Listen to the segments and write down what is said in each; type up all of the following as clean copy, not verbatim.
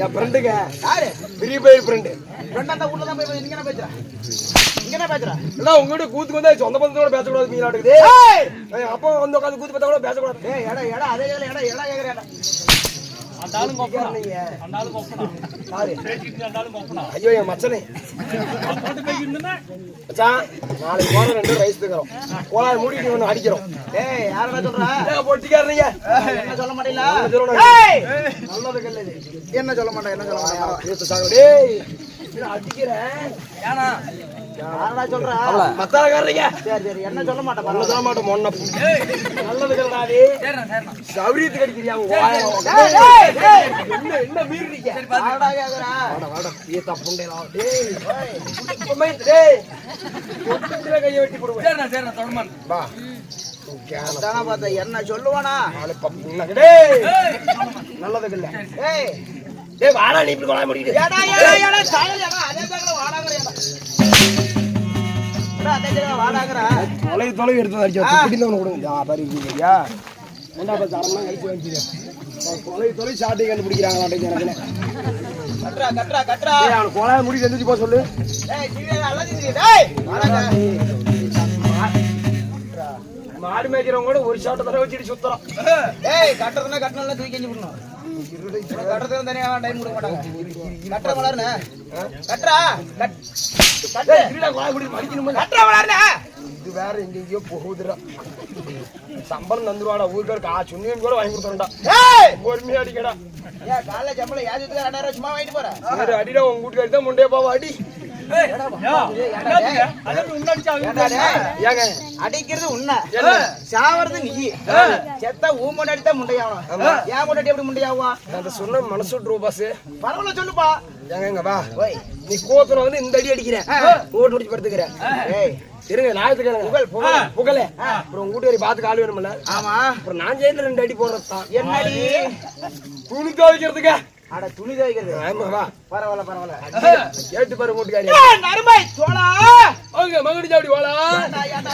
என் ஃப்ரெண்டுங்க. யாரு? பெரிய பேர் ஃப்ரெண்டு. ஃப்ரெண்ட் அந்த ஊர்ல தான் போய் இங்க என்ன பேசுற? இங்க என்ன பேசுற? இல்ல உங்ககிட்ட கூத்துக்கு வந்தா சொந்த பந்தத்தோட பேசக்கூடாது மீன் ஆட்டுக்குது. அப்போ வந்து உட்காந்து கூத்து பார்த்தா கூட பேசக்கூடாது. ஏய் எடா அதே எடா கேக்குறேன். அண்டாலும் கோப்பனா அண்டாலும் கோப்பனா சாரி பேசிட்டு அண்டாலும் கோப்பனா. ஐயோ என் மச்சனே போட்டு போய் இருந்தனா மச்சான் நாளைக்கு போற 2 ரைஸ் தக்கறோம். கோலாய் மூடிட்டு வந்து அடிக்கிறோம். ஏய் யாரடா சொல்ற? ஏய் பொட்டிக்காரீங்க. என்ன சொல்ல மாட்டீங்களா? ஏய் நல்லது கல்லது. என்ன சொல்ல மாட்டேன் என்ன சொல்ல மாட்டேன். பேச சாங்க டேய். நான் அடிக்கிறேன். ஏனா யாரடா சொல்ற? மத்தாலக்காரீங்க. சரி என்ன சொல்ல மாட்டேன். பண்ண சொல்ல மாட்டோம் மொன்ன. நல்லது கல்லடாடி. சரிண்ணா சௌரியத்துக்கு அடிக்கிறியா உங்க என்ன மீறிட்டீங்க? யாரடா கேக்குற? வாடா ஏ தப்புண்டேடா. டேய் சுத்தமே டேய். ஒட்டுல கைய வெட்டி போடுவேன். சரிண்ணா தொடர்மான் வா. தானா பார்த்த என்ன சொல்லுவானா? ஆளு பப்புங்க டேய். நல்லது கல்ல. ஏய் டேய் வாடா நீ இப்படி கொலை முடிடு. ஏடா சாயலடா அதே தாங்கற வாடாங்கறடா. அதே தாங்கற வாடாங்கற. தொலை எடுத்து அடிச்சா பிடிந்தவன கொடுங்க. பாரு இருக்கீங்கயா. என்னடா பா தரமா கழிச்சு வந்துட்டீங்க. தொலை சாட்டி கண்டுபிடிக்கிறாங்க எனக்கு. கட்றா டேய் அவன் கொலை முடி செஞ்சுச்சு போ சொல்லு. ஏய் ஜீவே அல்லது டேய் வாடாங்க. மாடு மேய்க்கிறவங்க கூட ஒரு ஷாட் தர வச்சிட்டு சுத்தறோம். ஏய் கட்டறதுனா கட்டறல தூக்கி எஞ்சி போடணும். கட்டறது தனியா டைம் கொடுக்க மாட்டாங்க. கட்டற வளர்னே. கட்டறா கட்டு இல்ல கொலை முடி மடிக்கணும். கட்டற வளர்னே. இது வேற எங்கேயோ போகுதுடா. சம்பளம் தந்துருவாடா ஊருக்கு சுண்ணியும் கூட வாங்கி கொடுத்தறடா. ஏய் பொறுமையா அடிக்கடா. ஏய் காலைல சம்பளம் யாஜத்துக்கு 2000 சும்மா வாங்கிட்டு போற. சரி அடிடா உங்க வீட்டுக்கு தான் முண்டே பாவ அடி. ஏங்க அடிக்கிறது உன்ன சாவறது நீ செத்த ஊமண்டி அடித்தா முண்டையாவணும். ஏன் முன்னாடி எப்படி முண்டையாவா? நான் சொன்ன மனசு விட்டுரு பாஸ். பரவாயில்ல சொல்லுப்பா. ஏங்க வா நீ கோத்துல வந்து இந்த அடி அடிக்கிற ஓட்டு முடிச்சு படுத்துக்கிற. ஏய் இருங்க நாயத்துக்கு புகழ அப்புறம் உங்க வீட்டுக்காரி பார்த்துக்கு ஆள் வேணும்ல. ஆமா அப்புறம் நான் ஜெயில 2 அடி போடுறதுதான். என்னடி துணி துவைக்கிறதுக்கு? அட துணி துவைக்கிறது. ஆமா வா பரவாயில்ல கேட்டு பாரு வீட்டுக்காரி. நறுமை சோளா ஓகே மகடி சாப்பிடி வாடா. ஏண்டா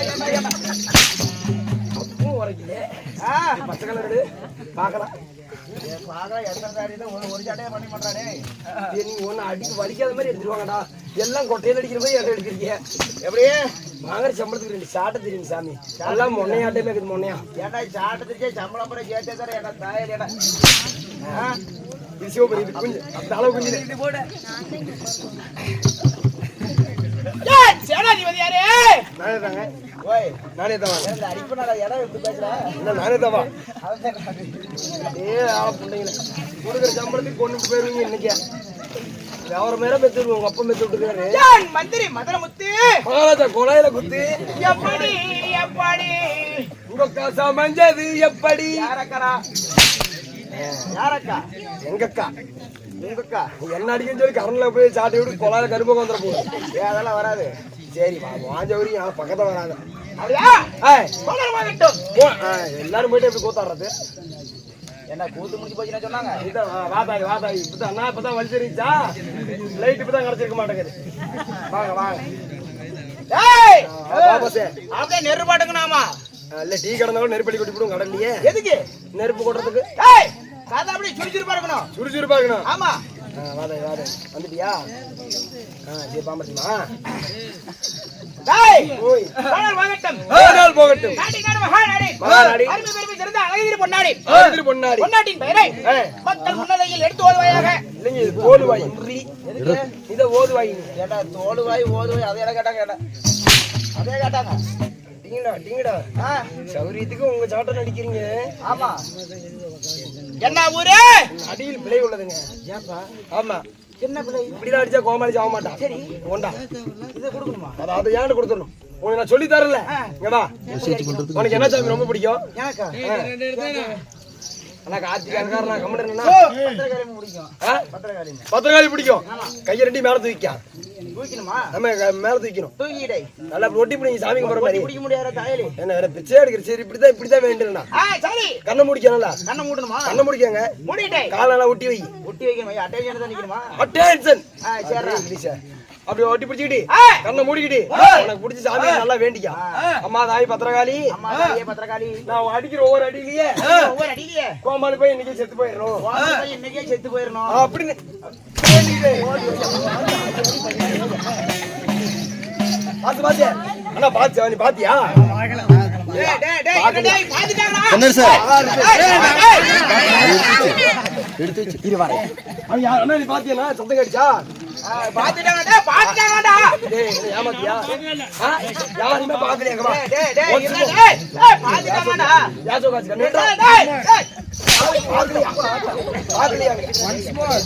அப்பவும் உரைக்கல. பச்சை கலர் பாக்கலாம். ஒரு சட்டையை பண்ணி பண்றானே. நீங்க ஒண்ணு அடிக்க வலிக்காத மாதிரி எடுத்துருவாங்கடா. எல்லாம் கொட்டையில அடிக்கிற மாதிரி எல்லாம் எடுக்கிறீங்க. எப்படியே வாங்குற சம்பளத்துக்கு 2 சாட்டை தெரியும் சாமி. எல்லாம் மொன்னையாட்டே இருக்குது மொன்னையா. ஏண்டா சாட்டத்துக்கே சம்பளம் பண்ண கேட்டே தர ஏண்டா தாயல் ஏடா. இது சிவபுரி இது குஞ்சு அந்த அளவு குஞ்சு இது போட. ஏய் சேனாதிபதி யாரே? நானே தாங்க. ஓய் நானே தான் வாங்க. இந்த அடிப்பனால இடம் எப்படி பேசுற? இல்ல நானே தான் வா. அவன் ஆள புண்டைங்களே கொடுக்குற சம்பளத்துக்கு கொண்டு போயிருவீங்க இன்னைக்கு. அவர மேல மெத்துரு உங்க அப்பா மெத்து விட்டுருக்காரு. ஜான் மந்திரி மதுரமுத்து மகாராஜா கொலையில குத்து எப்படி உங்க காசா மஞ்சது எப்படி? யாரக்கா எங்கக்கா உங்கக்கா என்ன அடிக்கன்னு சொல்லி கரண்ட்ல போய் சாட்டி விட்டு கொலையில கரும்பு வந்துட போகுது. அதெல்லாம் வராது. சரி வாஞ்ச வரையும் பக்கத்துல வராது. அப்படியா? எல்லாரும் போயிட்டு எப்படி கூத்தாடுறது? என்ன கூத்து முடிச்சு போச்சுன்னா சொன்னாங்க. வாதாய் இப்பதான் அண்ணா இப்பதான் வலி தெரிஞ்சா லைட் இப்பதான் கிடைச்சிருக்க மாட்டேங்குது. வாங்க வாங்க அப்படியே நெருப்பு பாட்டுங்கண்ணாமா. இல்ல டீ கடந்தாலும் நெருப்பள்ளி கொட்டி போடும் கடல்லையே. எதுக்கு நெருப்பு கொட்டுறதுக்கு? கதை அப்படியே சுறுசுறுப்பா இருக்கணும். சுறுசுறுப்பா இருக்கணும். ஆமா வாதாய் வந்துட்டியா? சரி பாம்பட்டுமா வாங்கட்டும் போகட்டும். பொன்னாட்டின் பெயரை மக்கள் முன்னிலையில் எடுத்து ஓடுவாயாக. இல்லைங்க இது தோலுவாய் இத ஓதுவாய். கேட்டா தோலுவாய் ஓதுவாய் அதே கேட்டாங்க. அதே கேட்டாங்க. டிங்கடா சௌரியத்துக்கு உங்க சாட்டம் அடிக்கிறீங்க. ஆமா என்ன ஊரு? அடியில் பிழை உள்ளதுங்க. ஏப்பா ஆமா என்ன பிள்ளை? இப்படிதான் அடிச்சா கோமாளிச்சு ஆக மாட்டான். சரி ஒண்டா இதை கொடுக்கணுமா? அதாவது ஏன்னு கொடுத்துடணும். உனக்கு நான் சொல்லி தரல. இங்கடா உனக்கு என்ன சாமி ரொம்ப பிடிக்கும்? எனக்கா ஆனா கார்த்திகாரன் நான் கம்மன் என்னன்னா பத்திரகாளி பிடிக்கும். பத்திரகாளி பிடிக்கும். கையை 2 மேல தூக்கிக்கான். தூக்கணுமா? நம்ம மேல தூக்கணும். தூக்கிடை நல்லா ரொட்டி பிடிங்க சாமி கும்பிட்ற மாதிரி. பிடிக்க முடியாத தாயலி என்ன வேற பிச்சை எடுக்கிற. சரி இப்படிதான் வேண்டும்னா சரி கண்ணை முடிக்கணும்ல. கண்ணை மூடணுமா? கண்ணை முடிக்கங்க. மூடிட்டே காலெல்லாம் ஒட்டி வை. ஒட்டி வைக்கணும். அட்டென்ஷன் தான் நிக்கணுமா? அட்டென்ஷன். சரி இங்கிலீஷ் அப்படி ஒட்டி பிடிச்சிக்கிட்டு கண்ணை மூடிக்கிட்டு உனக்கு பிடிச்ச சாமி நல்லா வேண்டிக்கா. அம்மா தாய் பத்திரகாளி, அம்மா தாயே பத்திரகாளி, நான் அடிக்கிற ஒவ்வொரு அடியிலேயே கோமாளி போய் இன்னைக்கு செத்து போயிடணும், இன்னைக்கே செத்து போயிடணும் அப்படின்னு வேண்டிக்கிட்டு. பாத்து பாத்தியா அண்ணா, பாத்து நீ பாத்தியா? நீ பாத்தியா சத்தம் கடிச்சா? ஏமாத்தியா? யாருமே பாக்கலையா?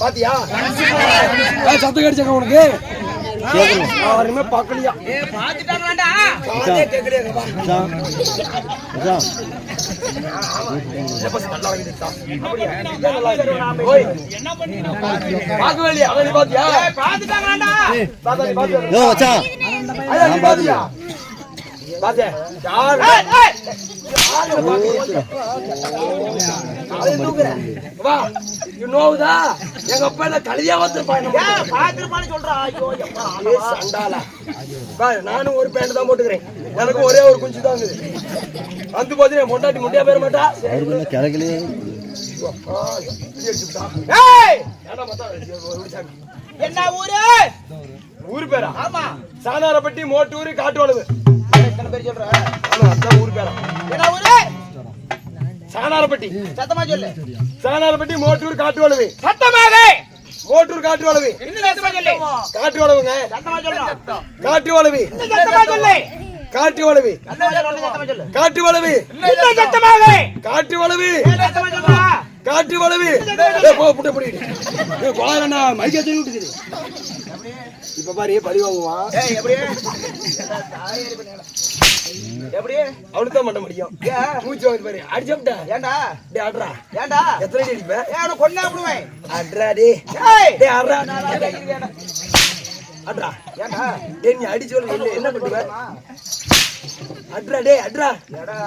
பாத்தியா சத்தம் கடிச்சாங்க உனக்கு? யாருமே பாக்கலையா? பாக்கலையா? அவன் பாத்தியா? எங்க அப்பா கழுதியா நானும் ஒரு பேண்ட் தான் போட்டுக்கிறேன், எனக்கு ஒரே ஒரு குஞ்சு தான் வந்து போச்சு. மொண்டாட்டி முட்டையா பேர மாட்டா. என்ன ஊரு? ஊரு பேரா? ஆமா, சாணாரப்பட்டி, மோட்டூர், காட்டுவளவு. எத்தனை பேர் சொல்ற? ஊரு பேரா? என்ன ஊரு? சாணாரப்பட்டி. சத்தமா சொல்லு. சாணாரப்பட்டி, மோட்டூர், காட்டுவளவு. சத்தமாக. மோட்டூர், காட்டுவளவு. இன்னும் சத்தமா சொல்லு. காட்டுவளவுங்க. சத்தமா சொல்லு. காட்டுவளவு. இன்னும் சத்தமா சொல்லு. காட்டுவளவு. சத்தமா சொல்லு. காட்டுவளவு. இன்னும் சத்தமாக. காட்டுவளவு. சத்தமா சொல்லு. காட்டுவளவு. இப்ப பாரு பழி வாங்குவான். எப்படி அவனுதான் பண்ண முடியும். மூச்சு வாங்கி பாரு அடிச்சா. ஏண்டா டே ஆடுறா? ஏண்டா எத்தனை அடி அடிப்ப? ஏன் கொண்டா விடுவேன். அட்ரா டே டே ஆடுறா அட்ரா. ஏண்டா டே நீ அடிச்சு என்ன பண்ணுவ? அட்ரா டே அட்ரா. ஏடா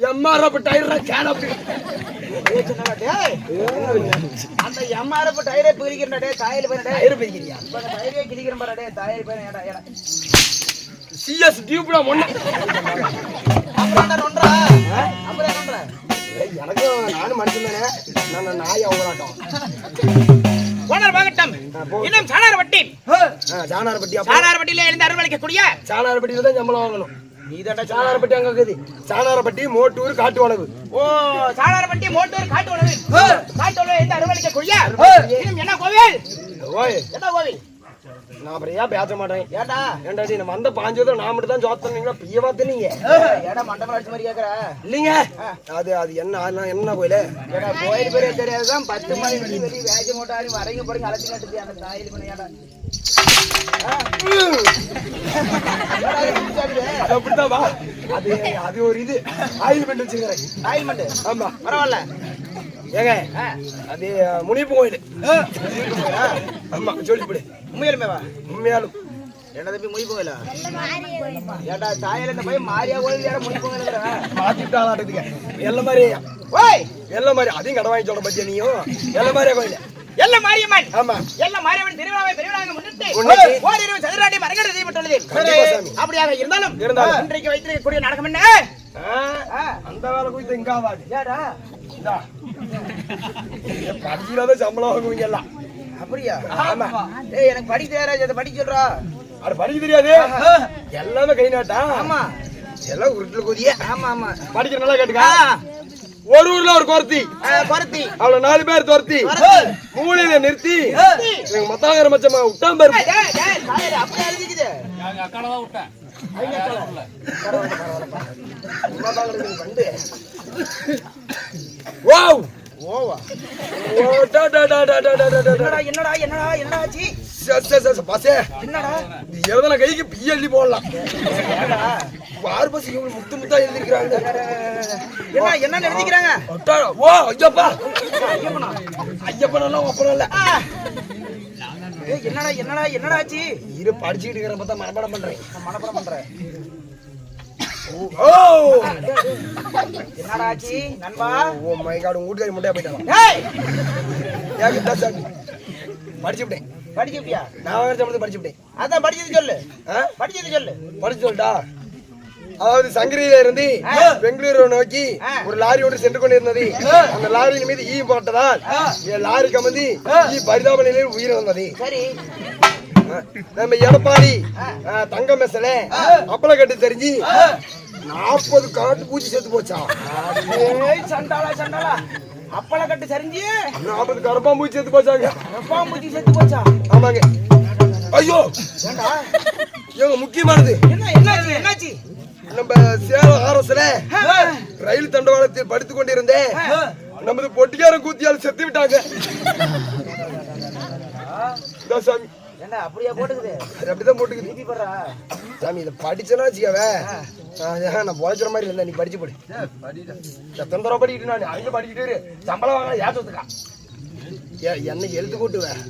எம்ஆர்எஃப் டயர் கேன் அப்படி அந்த எம்ஆர்எஃப் டயரே பிரிக்கிறா டே. தாயில போய் டயர் பிரிக்கிறியா? டயரே கிழிக்கிற பாரு டே. தாயில போய் ஏடா ஏடா சிஎஸ் டியூப்ல ஒண்ணு அப்புறம் நொன்றா. அப்புறம் நொன்றா. எனக்கு நானும் மனுஷன் தானே, நான் நாய் அவங்களாட்டம். ஓனர் வாகட்டம். இன்னும் சாணாரப்பட்டி. சாணாரப்பட்டியா? சாணாரப்பட்டியில இருந்து அருள்வளிக்கக்கூடிய சாணாரப்பட்டியில தான் சம்பளம் வாங்கணும். நீதாண்டா சாணாரப்பட்டி அங்க இருக்குது. சாணாரப்பட்டி, மோட்டூர், காட்டுவளவு. ஓ சாணாரப்பட்டி, மோட்டூர், காட்டுவளவு. காட்டுவளவு இருந்து அருள்வளிக்கக்கூடிய இன்னும் என்ன கோவில்? ஓய் என்ன கோவில்? நான் அப்புறம் ஏன் பேச மாட்டேன்? ஏண்டா ஏண்டா நீ நம்ம வந்த 5 வருஷம் நான் மட்டும் தான் ஜோத்தனீங்களா? பிய பார்த்தீங்க ஏடா மண்டபம் அடிச்ச மாதிரி கேக்குற? இல்லைங்க. அது என்ன கோயில? ஏடா கோயில் பேரே தெரியாதுதான். 10 மணி வெளியே வேஜ மோட்டாரி வரைங்க போறீங்க அழைச்சி கட்டுது அந்த தாயில் பண்ண. ஏடா அப்படித்தான் வா. அது ஒரு இது ஆயில்மெண்ட் வச்சிருக்கிறேன். ஆயில்மெண்ட்? ஆமா பரவாயில்ல. ஏங்க அது முனிப்பு கோயில். ஆமா சொல்லிவிடு. உண்மையிலுமே வா. உண்மையாலும் என்ன தம்பி முனிப்பு கோயிலா? ஏடா தாயில இந்த போய் மாரியா கோயில் யார முனிப்பு கோயில் மாத்திட்டாளாட்டுங்க. எல்ல மாதிரி ஓய் எல்ல மாதிரி அதையும் கடை வாங்கி சொல்ல பத்தியா நீயும்? எல்ல மாதிரியா கோயில்? எல்ல மாரியம்மன். ஆமா எல்ல மாரியம்மன் திருவிழாவை பெருவிழாங்க முன்னிட்டு ஓரிரு சதுராடி மரங்கட செய்யப்பட்டுள்ளது. அப்படியாக இருந்தாலும் இன்றைக்கு வைத்திருக்கக்கூடிய நாடகம் என்ன? அந்த வேலை குறித்து இங்க ஆகாது. ஏடா படிக்கிறாத சம்பளம் வாங்குவீங்க எல்லாம். அப்படியா? ஆமா. ஏய் எனக்கு படிக்க தெரியாது, அதை படிக்க சொல்றா. அது படிக்க தெரியாது. எல்லாமே கை நாட்டா. ஆமா எல்லாம் உருட்டுல கொதிய. ஆமா ஆமா படிக்கிற நல்லா கேட்டுக்கா. ஒரு ஊர்ல ஒரு கொரத்தி அவள 4 பேர் துரத்தி மூலையில நிறுத்தி எங்க மத்தாங்கர மச்சமா விட்டான் பாரு. அப்படியே எழுதிக்குது. அக்காலதான் விட்டேன். வாவ் ஓவா என்னடா என்னடா என்னாச்சு? பாசே என்னடா எழுதன கைக்கு பிஎல்டி போடலாம். ஆறு பஸ் முத்து முத்தா எழுதிக்கிறாங்க. என்ன என்ன எழுதிக்கிறாங்க? ஓ ஐயப்பா ஐயப்பனெல்லாம் ஒப்பனம் இல்ல. என்னடா என்னடா என்னடாச்சு? இரு படிச்சுட்டு இருக்கிற பார்த்தா மனப்பாடம் பண்றேன். மனப்பாடம் பண்றேன். ஓ என்னடாச்சு நண்பா? ஓ மை காட், உங்க வீட்டுக்காரி முட்டையா போயிட்டாங்க. ஏய் ஏன் படிச்சு விட்டேன். படிச்சுட்டியா? நான் சம்பளத்துக்கு படிச்சுட்டேன். அதான் படிச்சது சொல்லு. படிச்சது சொல்லு. படிச்சு சொல்லிட்டா? அதாவது சங்கரியில இருந்து பெங்களூரு நோக்கி ஒரு லாரி ஒன்று சென்று கொண்டிருந்தது. அந்த லாரியின் மீது ஈ போட்டதால் லாரி கமந்து ஈ பரிதாப நிலையில் உயிர் வந்தது. சரி. நம்ம எடப்பாடி தங்க மெசல அப்பள கட்டு தெரிஞ்சு 40 காட்டு பூச்சி செத்து போச்சா? சண்டாளா அப்பள கட்டு சரிஞ்சு 40 கரப்பான் பூச்சி செத்து போச்சாங்க. கரப்பான் பூச்சி செத்து போச்சா? ஆமாங்க. ஐயோ இவங்க முக்கியமானது என்னாச்சு? நம்ம சேலம் அரசுல ரயில் தண்டவாளத்தில் படுத்துக் கொண்டிருந்தேன். நமது பொட்டிக்காரன் கூத்தியால் செத்து விட்டாங்க. சாமி அப்படியா போட்டுக்குது? அப்படிதான் போட்டுக்குது சாமி. இதை படிச்சனா வச்சுக்கவே நான் போய்க்கிற மாதிரி இல்லை. நீ படிச்சு போடு. எத்தனை தடவை படிக்கிட்டு நான் அங்க படிக்கிட்டு சம்பளம் வாங்க ஏற்றத்துக்கா என்ன எழுத்து கூட்டுவேன்.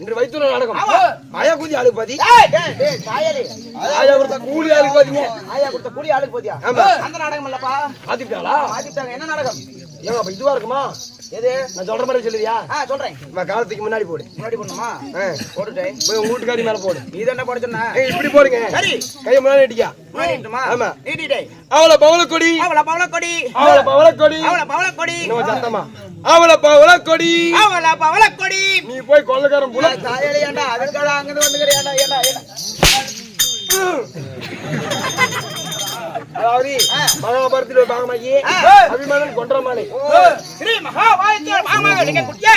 இன்று வைத்துள்ள நாடகம் ஆயா கூலி ஆளுக்கு பாதி. ஆயா கொடுத்த கூலி ஆளுக்கு பாதிங்க. ஆயா கொடுத்த கூலி ஆளுக்கு பாதியா? ஆமா. அந்த நாடகம் இல்லப்பா. மாத்திட்டாங்களா? மாத்திட்டாங்க. என்ன நாடகம்? ஏங்க அப்ப இதுவா இருக்குமா? எது? நான் சொல்ற மாதிரி சொல்லுவியா? சொல்றேன். நான் காலத்துக்கு முன்னாடி போடு. முன்னாடி போடணுமா? போட்டுட்டேன். போய் உங்க வீட்டுக்காரி மேல போடு. நீ என்ன போட சொன்ன? இப்படி போடுங்க. சரி. கையை முன்னாடி நீட்டியா? நீட்டுமா? ஆமா. நீட்டிட்டே. அவள பவளக்கொடி. அவள பவளக்கொடி. அவள பவளக்கொடி. அவள பவளக்கொடி. இன்னும் சத்தமா. அவள பவளக்கொடி. அவள பவளக்கொடி. நீ போய் கொள்ளக்காரன் புள்ள தாயலையாண்டா அதுக்காக அங்க வந்துக்கறியாண்டா. ஏண்டா அதாவது மகாபாரதத்தில் பாகமாகி அபிமன்னன் கொன்றமாலை. ஸ்ரீ மகாபாரதத்தில் பாகமாக நீங்க குட்டிய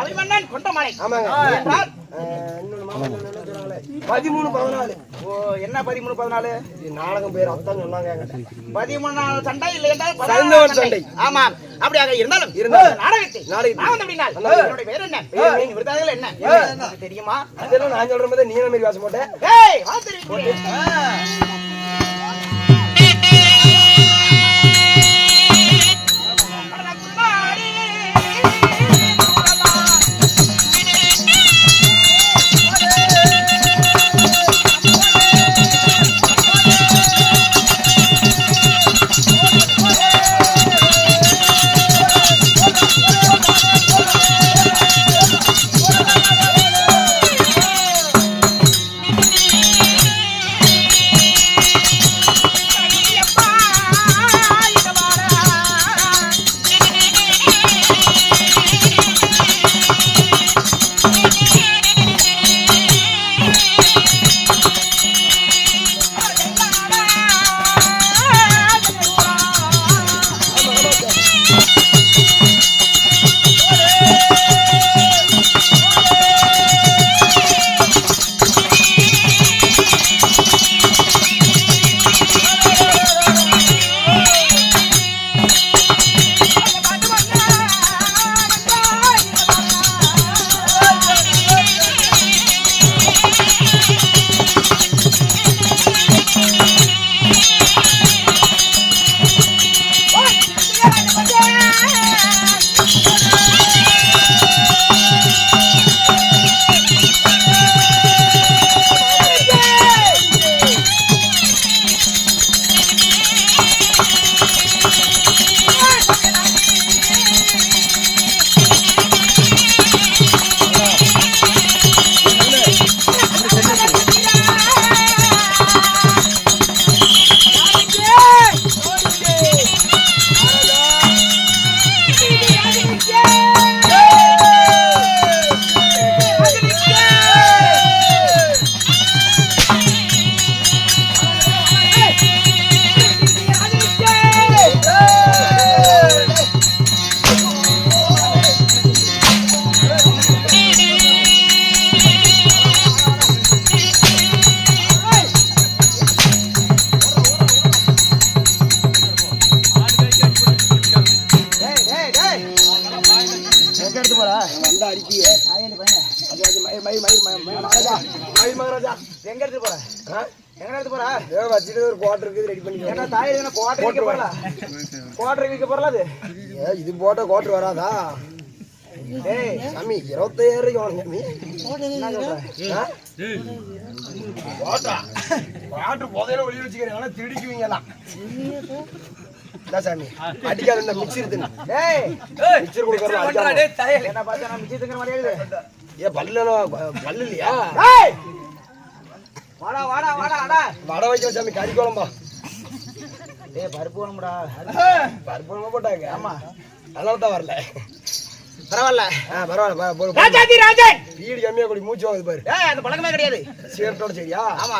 அபிமன்னன் கொன்றமாலை. ஆமாங்க. என்றால் 13-14. என்ன 13-14? நாடகம் பேர் அதான் சொன்னாங்க. 13 சண்டை இல்லை என்றால் சந்தவன் சண்டை. ஆமா. அப்படியாக இருந்தாலும் நாடகத்தை நான் வந்து அப்படினால் என்னோட பேர் என்ன? விருதாதிகள் என்ன தெரியுமா? அதெல்லாம் நான் சொல்ற மாதிரி நீ என்ன மாதிரி வாசம் போட்ட? ஏய் வாத்திரி. இது போட்ட கோட்டர் வராதா? சாமி 25,000 போதையில ஒளி வச்சுக்கிறேன் திடிக்குவீங்களா? என்ன சாமி அடிக்காத இந்த மிக்ஸி இருக்குங்க டேய் மிக்ஸர் கொடுக்கறோம் பண்றா அடிக்காத டேய் தயல் என்ன பார்த்தா நான் மிச்சி திங்கற மாதிரியே இருக்குது. ஏ பல்லு இல்லையா டேய் வாடா வாடா வாடா அடா. வடை வைக்கிற சாமி கறி குழம்பா டேய் பருப்பு வேணும்டா. பருப்பு குழம்பு போட்டாங்க ஆமா அதனால தான் வரல பரவாயில்ல. பரவாயில்ல ராஜாதி ராஜன். வீடு கம்மியா கூடி மூச்சு வாங்குது பாரு டேய் அந்த பழக்கமே கிடையாது. சீரட்டோட சரியா ஆமா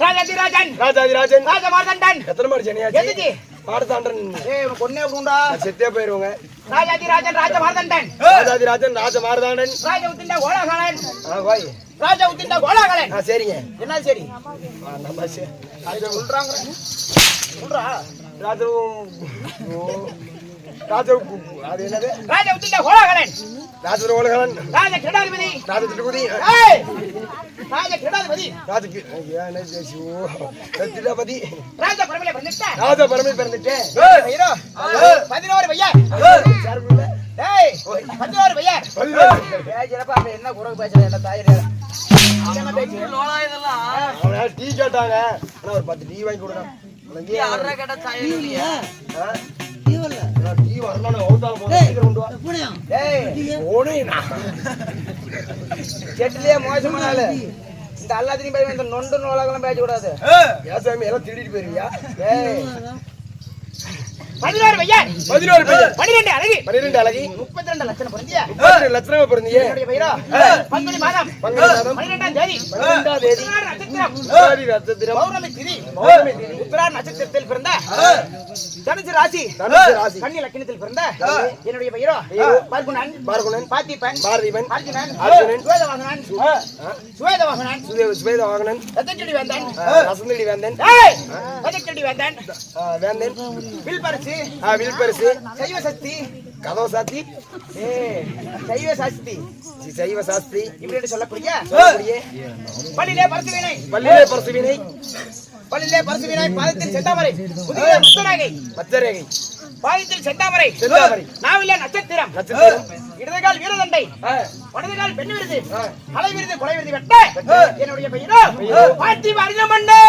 ராஜாதி ராஜன் ராஜாதிராஜன் ராஜ மார்தண்டன். எத்தனை மாடு சனியாச்சு எதுக்கு? மாடுதாண்டன் ஏய் உனக்கு ஒண்ணே அப்படிண்டா. செத்தே போயிருவாங்க ராஜாதி ராஜன் ராஜ மார்தண்டன். ராஜாதிராஜன் ராஜ மாறுதாண்டன் ராஜ உத்திண்ட கோலாகலன். வாய் ராஜ உத்திண்ட கோலாகலன். சரிங்க என்ன சரி நம்ம அது சொல்றாங்க சொல்றா. ராஜு ராஜு அது என்னது ராஜ உத்திண்ட கோலாகலன். ராஜ ஓலகலன் ராஜ கிரடாதிபதி. ராஜ திட்டுபதி ஏய் ராஜ கிரடாதிபதி. ராஜுக்கு திட்டாபதி ராஜ பரமலே வந்துட்ட. ராஜ பரமே பிறந்துட்டேன் ஹீரோ 11 பையன். டேய் 11 பையன். ஏய் ஜனப்பா என்ன குறவு பேசுற என்ன தாயரே. என்ன பேச்சு லோலா இதெல்லாம் அவன டீ கேட்டாங்க ஆனா ஒரு 10 டீ வாங்கி கொடுங்க நீ அறற கேட்ட தயல் இல்லையா டீ வரணும் அவுத்தால போங்க சீக்கிரம் கொண்டு வா டேய் ஓனேனா செட்லயே மோசமான ஆளு. இந்த அல்லாத்தையும் போய் இந்த நொண்டு நோலகலாம் பேச கூடாது. ஏசாமி எல்லாம் திருடிட்டு போயிருவியா டேய் 11 பையன். 11 பையன் 12 அழகி 12 அழகி 32 லட்சம் பொருந்தியா. 32 லட்சமா பிறந்தீங்க என்னுடைய பையரா பங்குனி மாதம் பங்குனி மாதம் 12ஆம் தேதி 12ஆம் தேதி நட்சத்திரம் உத்திராடி நட்சத்திரம் பௌர்ணமி திதி பௌர்ணமி தேதி உத்திரா நட்சத்திரத்தில் பிறந்த தனுசு ராசி தனுசு ராசி கன்னி லக்னத்தில் பிறந்த என்னுடைய பையரோ பார்குணன் பார்குணன் பாத்திப்பன் பாரதிபன் அர்ஜுனன் அர்ஜுனன் சுவேதவாகனன் சுவேதவாகனன் சுவேதவாகனன் ரத்தச்செடி வேந்தன் ரசந்தடி வேந்தன் ஏய் ரத்தச்செடி வேந்தன் வேந்தன் வில்பரிசு வில்பரிசு சைவ சக்தி கதவு சாத்தி ஏய் சைவ சக்தி சைவ சாஸ்திரி இப்படி சொல்லக்கூடிய சொல்லக்கூடிய பள்ளியிலே பரசுவினை பள்ளியிலே பரசுவினை பள்ளியிலே பரசுவினை பாதத்தில் செந்தாமரை முதுகிலே முத்தநாகை மச்சரேகை பாதத்தில் செந்தாமரை செந்தாமரை நாவிலே நட்சத்திரம் நட்சத்திரம் இடதுகால் வீரதண்டை ஆ, வலதுகால் பெண் விருது அலை விருது கொலை விருது வெட்ட என்னுடைய பையனோ பாத்தி வரிதமண்டே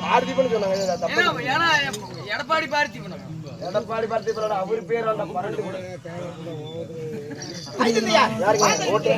பார்த்திபன் சொன்னாங்க இது தப்பு. ஏன்னா எடப்பாடி பார்த்திபன் எடப்பாடி பார்த்திபனோட அவர் பேர் அந்த பரண்டு கூட ஐந்தியா யாருங்க ஓட்டு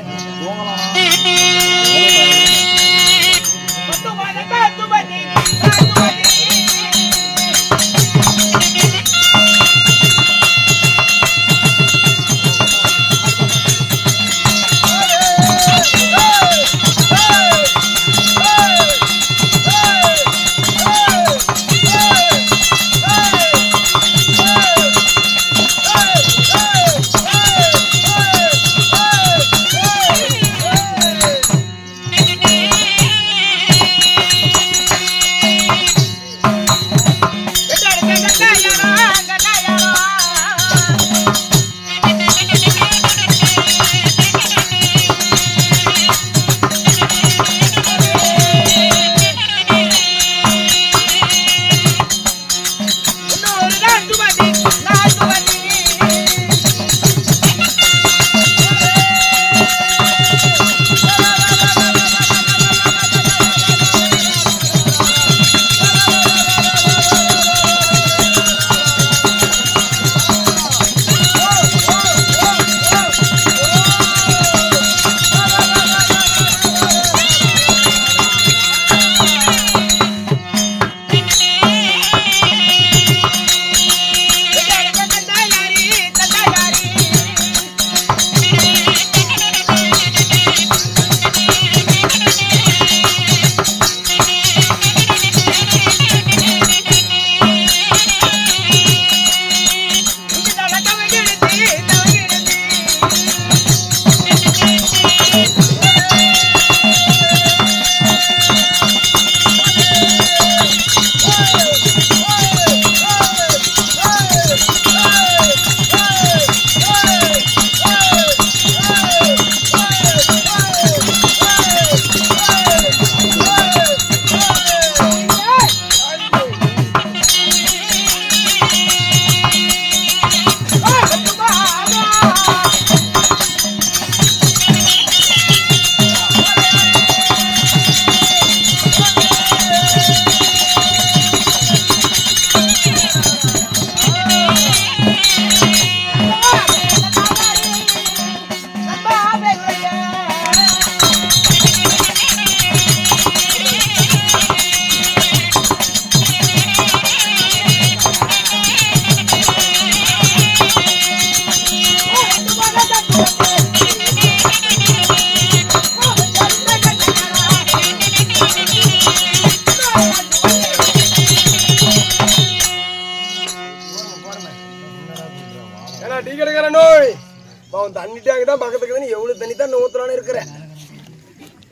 தண்ணி டேங்க் தான் பக்கத்துக்கு எவ்வளவு தண்ணி தான் ஊத்துறான்னு இருக்கிறேன்.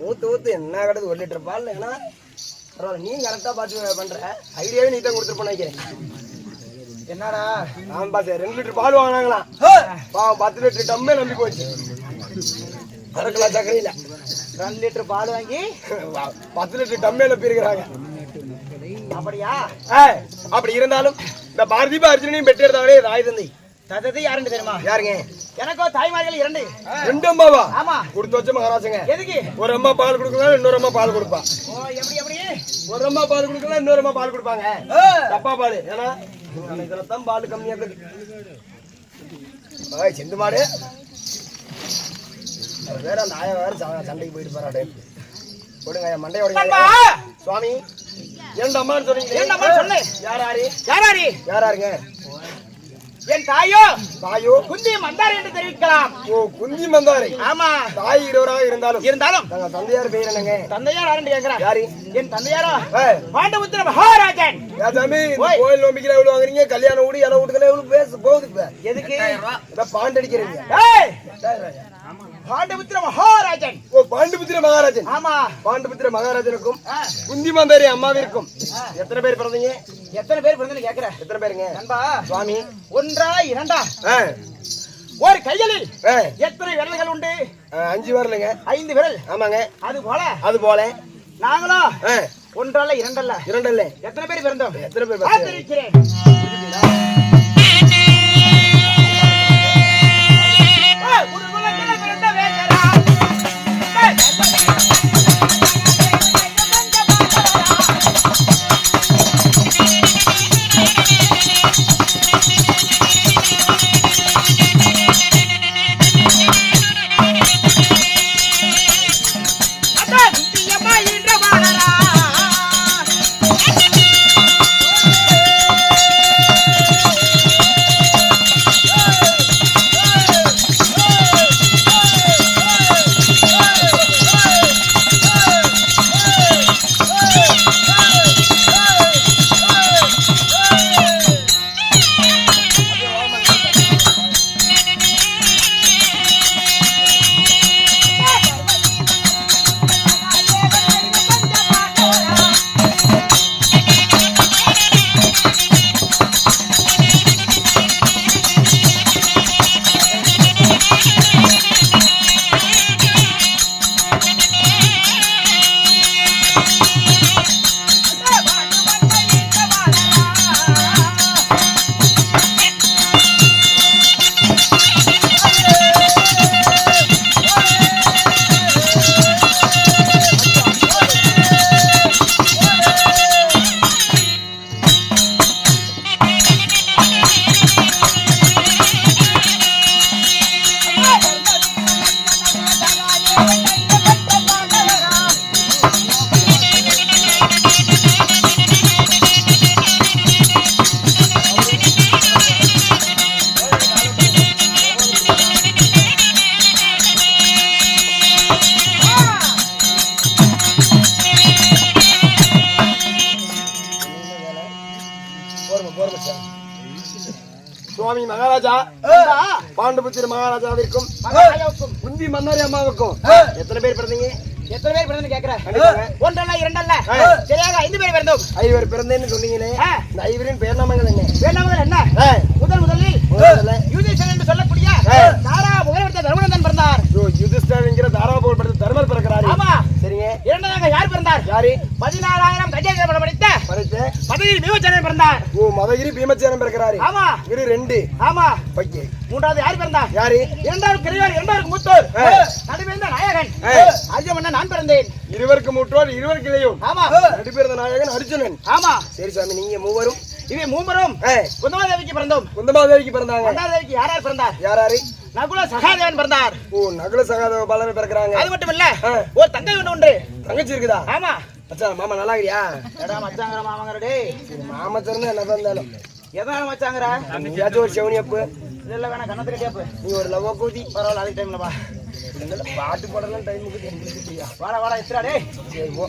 ஊத்து என்ன கிடது 1 லிட்டர் பால் ஏன்னா பரவாயில்ல. நீ கரெக்டா பார்த்து பண்ற ஐடியாவே நீ தான் கொடுத்துருப்ப நினைக்கிறேன். என்னடா நான் பார்த்தேன் 2 லிட்டர் பால் வாங்கினாங்களாம். 10 லிட்டர் டம்மே நம்பி போச்சு. அரைக்கலாம் சக்கரையில 2 லிட்டர் பால் வாங்கி 10 லிட்டர் டம்மே நம்பி இருக்கிறாங்க. அப்படியா? அப்படி இருந்தாலும் இந்த பாரதிபா அர்ஜுனையும் பெற்று எடுத்தாங்களே தாய் தந்தை தந்தது யாருன்னு தெரியுமா? யாருங்க? எனக்கோ தாய்மார்கள் 2. 2 அம்மாவா? ஆமா. கொடுத்து வச்ச மகாராஜங்க. எதுக்கு? ஒரு அம்மா பால் கொடுக்கலாம், இன்னொரு அம்மா பால் கொடுப்பா. ஓ எப்படி? ஒரு அம்மா பால் கொடுக்கலாம், இன்னொரு அம்மா பால் கொடுப்பாங்க. தப்பா பால். ஏன்னா இதுல தான் பால் கம்மியா இருக்குது. செந்து மாடு வேற அந்த ஆயா வேற சண்டைக்கு போயிட்டு போறாடே. கொடுங்க மண்டையோட சுவாமி 2 அம்மான்னு சொன்னீங்க. 2 அம்மா சொல்லு. யாராருங்க? என் தாயோ குந்தி மந்தாரி என்று தெரிவிக்கலாம். ஓ குந்தி மந்தாரி. ஆமா. தாய் இருவராக இருந்தாலும் தங்க தந்தையார் பேர் என்னங்க? தந்தையார் யாருன்னு கேக்குறா? யாரு? என் தந்தையாரோ பாண்டபுத்திர மகாராஜன். சாமி கோயில் நோம்பிக்கிற எவ்வளவு வாங்குறீங்க? கல்யாணம் ஊடி இலை வீட்டுக்கெல்லாம் எவ்வளவு பேச போகுது? எதுக்கு? பாண்டடிக்கிறீங்க. பாண்டபுத்திர மகாராஜன். ஓ பாண்டபுத்திர மகாராஜன். ஆமா. பாண்டபுத்திர மகாராஜனுக்கும் குந்தி மந்தாரி அம்மாவிற்கும் எத்தனை பேர் பிறந்தீங்க? எத்தனை பேர் பிறந்தீங்க கேக்குற? எத்தனை பேருங்க? நண்பா சுவாமி 1 2 ஒரு கைகளில் எத்தனை விரல்கள் உண்டு? 5 விரலுங்க. 5 விரல். ஆமாங்க. அது போல நாங்களோ 1 அல்ல 2 அல்ல 2 அல்ல எத்தனை பேர் பிறந்தோம்? எத்தனை பேர் பார்த்திருக்கிறேன். சுவாமி மகாராஜா பாண்டபுத்திர மகாராஜாவிற்கும் குந்தி மன்னாரி அம்மாவுக்கும் எத்தனை பேர் பிறந்தீங்க? எத்தனை பேர் பிறந்தேன்னு கேக்குற? 1 அல்ல 2 அல்ல சரியாக 5 பேர் பிறந்தோம். 5 பேர் பிறந்தேன்னு சொன்னீங்களே, இந்த 5 பேரின் பேர்நாமங்கள் என்ன? பேர்நாமங்கள் என்ன? முதலில் யுதிஷ்டர் என்று சொல்லக்கூடிய தாரா புகழ்பெற்ற தர்மநந்தன் பிறந்தார். யுதிஷ்டர் என்கிற தாரா புகழ்பெற்ற தர்மர் பிறக்கிறாரு. ஆமா. சரிங்க. இரண்டாவதாக யார் பிறந்தார்? யாரு? 14000 கஜேந்திர படித்த மதகிரி பீமசேனன் பிறந்தார். ஓ மதகிரி பீமசேனன் பிறக்கிறாரு. ஆமா. இது 2. ஆமா. ஓகே. மூன்றாவது யார் பிறந்தார்? யாரு? இரண்டாவது கிரியார், இரண்டாவது மூத்தோர் நடுவேந்த நாயகன் அர்ஜுனன். நான் பிறந்தேன். இருவருக்கு மூற்றோர் இருவருக்கு இளையோர். ஆமா. நடுபேர்ந்த நாயகன் அர்ஜுனன். ஆமா. சரி சாமி, நீங்க மூவரும் இவை மூவரும் குந்தமாதேவிக்கு பிறந்தோம். குந்தமாதேவிக்கு பிறந்தாங்க. குந்தமாதேவிக்கு யார் யார் பிறந்தார்? யாராரு? நகுல சகாதேவன் பிறந்தார். ஓ நகுல சகாதேவ பலரும் பிறக்கிறாங்க. அது மட்டும் இல்ல ஒரு தங்கை உண்டு. தங்கச்சி இருக்குதா? ஆமா. மச்சான் மாமா நல்லா இருக்கியா? எடா மச்சாங்கற மாமாங்கற டேய். மாமா சொன்னா என்ன பண்ணாலும் எதனால மச்சாங்கற? யாச்சோ ஒரு செவனி அப்பு இல்ல வேணா கண்ணத்துல டேப். நீ ஒரு லவ் கூதி பரவாயில்ல, அதுக்கு டைம்ல வா. பாட்டு போடலாம் டைமுக்கு தெரிஞ்சிட்டியா? வாடா வாடா இஸ்ரா டேய். சரி போ.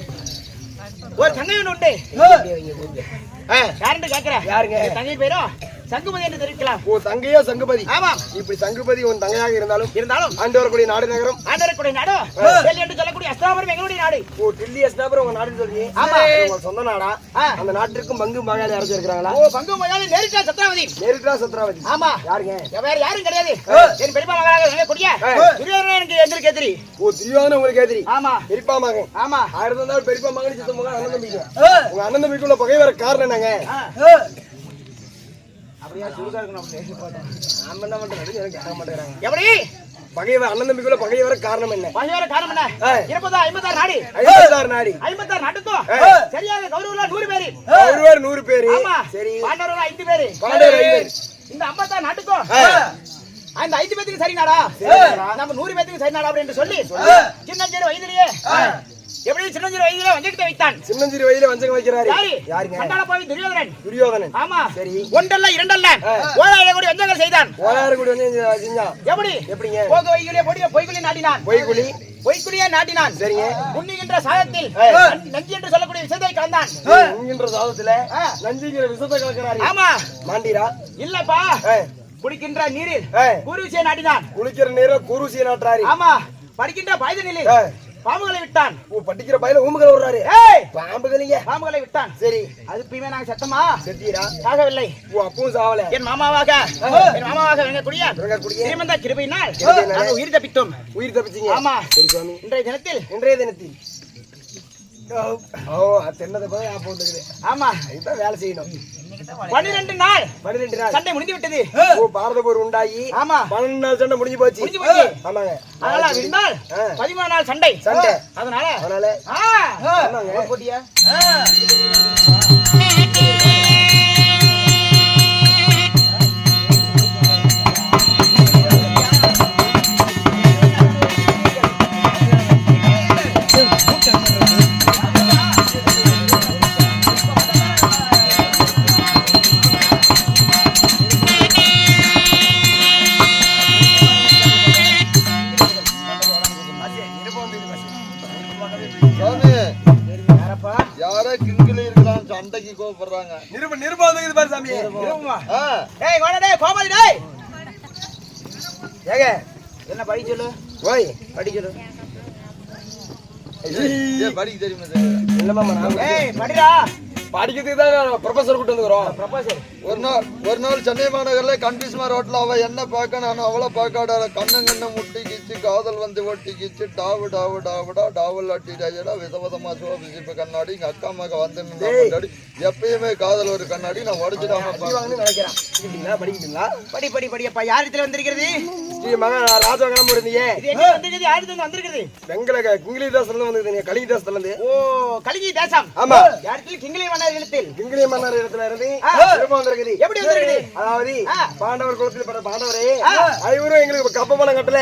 ஒரு தங்கை உண்டு. யாருன்னு கேக்குற? யாருங்க? தங்கை பேரோ சங்குபதி என்று தெரிவிக்கலாம். ஓ தங்கையோ சங்குபதி. ஆமா. இப்படி சங்குபதி உன் தங்கையாக இருந்தாலும் ஆண்டு வரக்கூடிய நாடு நகரம் ஆண்டவரக்கூடிய நாடு டெல்லி என்று சொல்லக்கூடிய அஸ்தாபுரம் எங்களுடைய நாடு. ஓ டில்லி அஸ்தாபுரம் உங்க நாடுன்னு சொல்றீங்க. ஆமா. உங்க சொந்த நாடா? அந்த நாட்டிற்கும் பங்கு மகாலி அரைச்சிருக்காங்களா? ஓ பங்கு மகாலி நேரிட்டா சத்ராவதி. ஆமா. யாருங்க? வேற யாரும் கிடையாது. என் பெரியப்பா மகனாக விளங்கக்கூடிய துரியோதனன் எனக்கு எதிர்க்கு எதிரி. ஓ துரியோதனன் உங்களுக்கு எதிரி. ஆமா. பெரியப்பா மகன். ஆமா. 1000 நாள் பெரியப்பா மகன் சித்த மகன் அண்ணன் தம்பிக்கு. உங்க அண்ணன் தம்பிக்குள்ள பகை வர காரணம் என்னங்க? அப்படியே சுருக்கா இருக்கணும். நாம என்ன பண்றது? எனக்கு கேட்க மாட்டேங்கிறாங்க. எப்படி பகை அண்ணன் தம்பிக்குள்ள பகை வர காரணம் என்ன? பகை வர காரணம் என்ன? 56 நாடு. 56 நாட்டுக்கும் சரியாக கௌரவர்களா 100 பேர். கௌரவர் 100 பேர். சரி. பாண்டவர்கள் 5 பேர். இந்த 56 நாட்டுக்கும் அந்த 5 பேத்துக்கு சரி நாடா? நம்ம 100 பேத்துக்கு சரி நாடா அப்படின்னு சொல்லி சின்னஞ்சிறு வயதிலேயே எப்படி சின்னஞ்சிறு வயதிலே வஞ்சகத்தை வைத்தான். சின்னஞ்சிறு வயதிலே வஞ்சகம் வைக்கிறாரு. யாருங்க? கண்டாலப்பாவி துரியோதனன். ஆமா. சரி. ஒன்றல்ல இரண்டல்ல 1000 கோடி வஞ்சகங்கள் செய்தான். 1000 கோடி வஞ்சகம் செஞ்சான். எப்படிங்க? போக வைகுலியே பொய்குலி நாட்டினான். பொய்குலியே நாட்டினான். சரிங்க. உண்ணுகின்ற சாதத்தில் நஞ்சு என்று சொல்லக்கூடிய விஷத்தை கலந்தான். உண்ணுகின்ற சாதத்துல நஞ்சுங்கிற விஷத்தை கலக்கிறாரு. ஆமா. மாண்டீரா? இல்லப்பா. குடிக்கின்ற நீரில் குருசியை நாட்டினான். குளிக்கிற நீரை குருசியை நாட்டுறாரு. ஆமா. படிக்கின்ற பாய்தனில் பாம்புகளை விட்டான். படிக்கிற பையில ஊம்புகளை விடுறாரு. பாம்புகளை விட்டான். சரி. அது இப்பயுமே நாங்க சத்தமா செத்தீரா? சாகவில்லை. அப்பவும் சாவல. என் மாமாவாக விளங்கக்கூடிய ஸ்ரீமந்த கிருபையினால் உயிர் தப்பித்தோம். உயிர் தப்பிச்சீங்க. ஆமா. சரி சுவாமி. இன்றைய தினத்தில் தென்னதை போய் போட்டுக்குது. ஆமா. இதுதான் வேலை செய்யணும். 12 நாள் சண்டை முடிந்து விட்டது. பாரத போர் உண்டாகி 12 நாள் சண்டை முடிஞ்சு போச்சு. ஆமாங்க. அதனால இருந்தால் 13 நாள் சண்டை. அதனால போட்டியா? யாரோ கிங்கில இருக்கலாம் சண்டைக்கு கோபப்படுறாங்க. நிருபம் பாரு சாமி. ஏய் வாடா டேய் கோமாளி டேய். ஏங்க என்ன படிக்க சொல்லு. ஓய் படிக்க சொல்லு. ஏய் படிக்க தெரியுமா சார்? இல்ல மாமா நான் ஏய் படிடா. படிக்கிறதுக்கு தான் ப்ரொஃபசர் கூட்டி வந்துக்கிறோம். ப்ரொஃபசர் ஒரு நாள் சென்னை மாநகர்ல கண்டிஸ்மா ரோட்ல அவ என்ன பார்க்க நான் அவளை பார்க்காட கண்ணங்கண்ண முட்டிக்கிச்சு காதல் வந்து ஒட்டிக்கிச்சு டாவு டாவு டாவுடா டாவல் அட்டிடாடா விதவிதமா சோபிச்சு கண்ணாடி எங்க அக்கா அம்மாக்க வந்து கண்ணாடி எப்பயுமே காதல் ஒரு கண்ணாடி நான் உடச்சிடாம நினைக்கிறேன். படிக்கிறீங்களா? படி படி படிப்பா. யார் இடத்துல வந்திருக்கிறது? ஸ்ரீ மகா ராஜவகனம் இருந்தீங்க. இது எங்க வந்திருக்கிறது? யார் இடத்துல வந்திருக்கிறது? வெங்கல கிங்கிலி தேசத்துல வந்திருக்கீங்க. கலிங்கி தேசத்துல இருந்து. ஓ கலிங்கி தேசம். ஆமா. யாருக்கு கிங்கிலி மன்னர் இடத்தில்? கிங்கிலி மன்னர் இடத்துல இருந்து திரும்ப வந்திருக்குது. எப்படி வந்திருக்குது? அதாவது பாண்டவர் குலத்தில் பிறந்த பாண்டவரே ஐவரும் எங்களுக்கு கப்பபானம் கட்டல.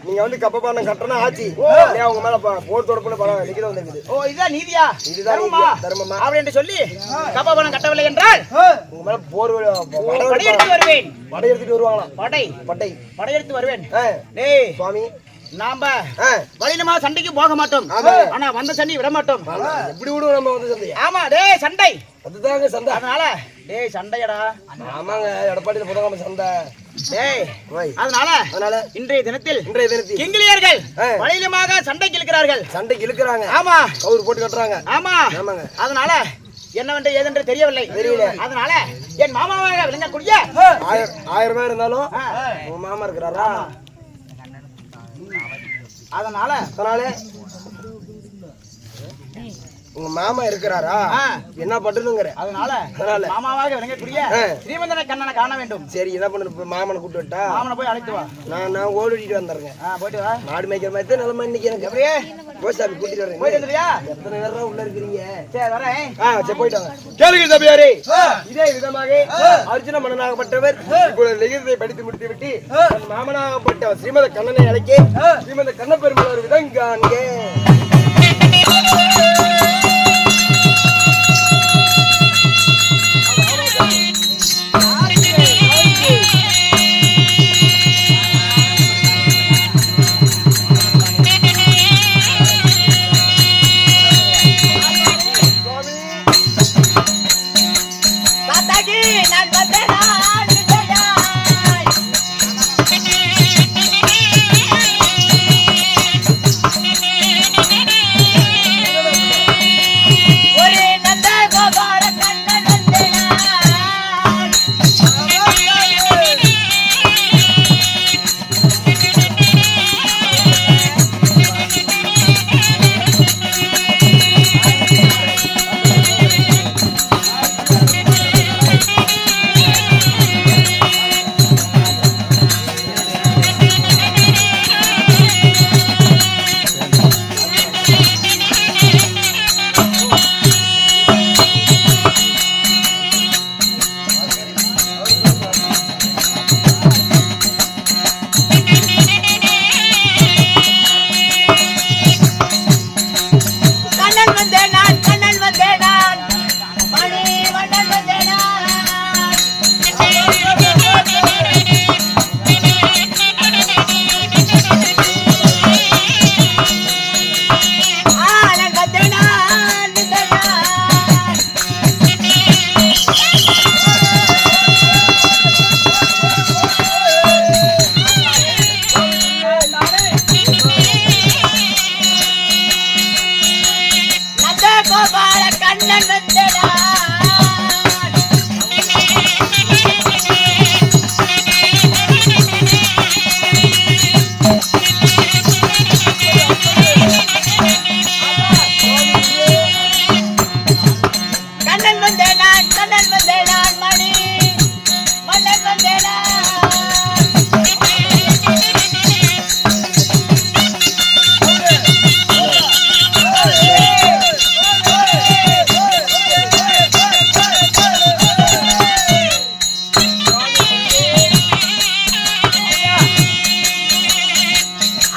நீங்க வந்து கப்பபானம் கட்டணும் ஆச்சு. அவங்க மேல போர் தொடுப்புல பணம் நிக்கிற வந்திருக்குது. ஓ இதுதான் நீதியா? இதுதான் தர்மமா அப்படின்னு சொல்லி கப்பபானம் கட்டவில்லை என்றால் உங்க மேல போர் படையெடுத்து வருவேன். படையெடுத்துட்டு வருவாங்களா? படையெடுத்து வருவேன். டேய் சுவாமி நாம வழியிலமா சண்டைக்கு போக மாட்டோம். ஆனா வந்த சண்டை விட மாட்டோம். எப்படி விடுவோம் நம்ம வந்து சண்டை? ஆமா டேய் சண்டை. அதுதாங்க சண்டை. அதனால டேய் சண்டையடா. ஆமாங்க எடப்பாடியில போதாம சண்டை. டேய் அதனால இன்றைய தினத்தில் கிங்கிலியர்கள் வழியிலமாக சண்டைக்கு இழுக்கிறார்கள். ஆமா. கவுர் போட்டு கட்டுறாங்க. ஆமா. அதனால என்னவென்று ஏதென்று தெரியவில்லை. அதனால என் மாமாவாக விளங்கக்கூடிய 1000 பேர் இருந்தாலும் உங்க மாமா இருக்கிறாரா? அதனால உங்க மாமா இருக்கிறாரா? என்ன பண்றதுங்கற? அதனால மாமாவாக விளங்கக்கூடிய ஸ்ரீமந்தன கண்ணனை காண வேண்டும். சரி என்ன பண்ணு? மாமனை கூட்டி விட்டா? மாமனை போய் அழைத்து வா. நான் ஓடிட்டு வந்துறேன். போயிட்டு வா. மாடு மேய்க்கிற மாதிரி நிலைமை இன்னைக்கு எனக்கு. அப்படியே கோசாமி கூட்டிட்டு வரேன். போயிட்டு வந்துறியா? எத்தனை பேரா உள்ள இருக்கீங்க? சரி வரேன். சரி போயிட்டு வாங்க. கேளுங்க சபையாரே. இதே விதமாக அர்ஜுன மன்னனாகப்பட்டவர் இப்பொழுது லிகிதத்தை படித்து முடித்து விட்டு தன் மாமனாகப்பட்ட ஸ்ரீமத கண்ணனை அழைக்க ஸ்ரீமத கண்ண பெருமாள் ஒரு விதம் காண்க. நான் வந்தேனா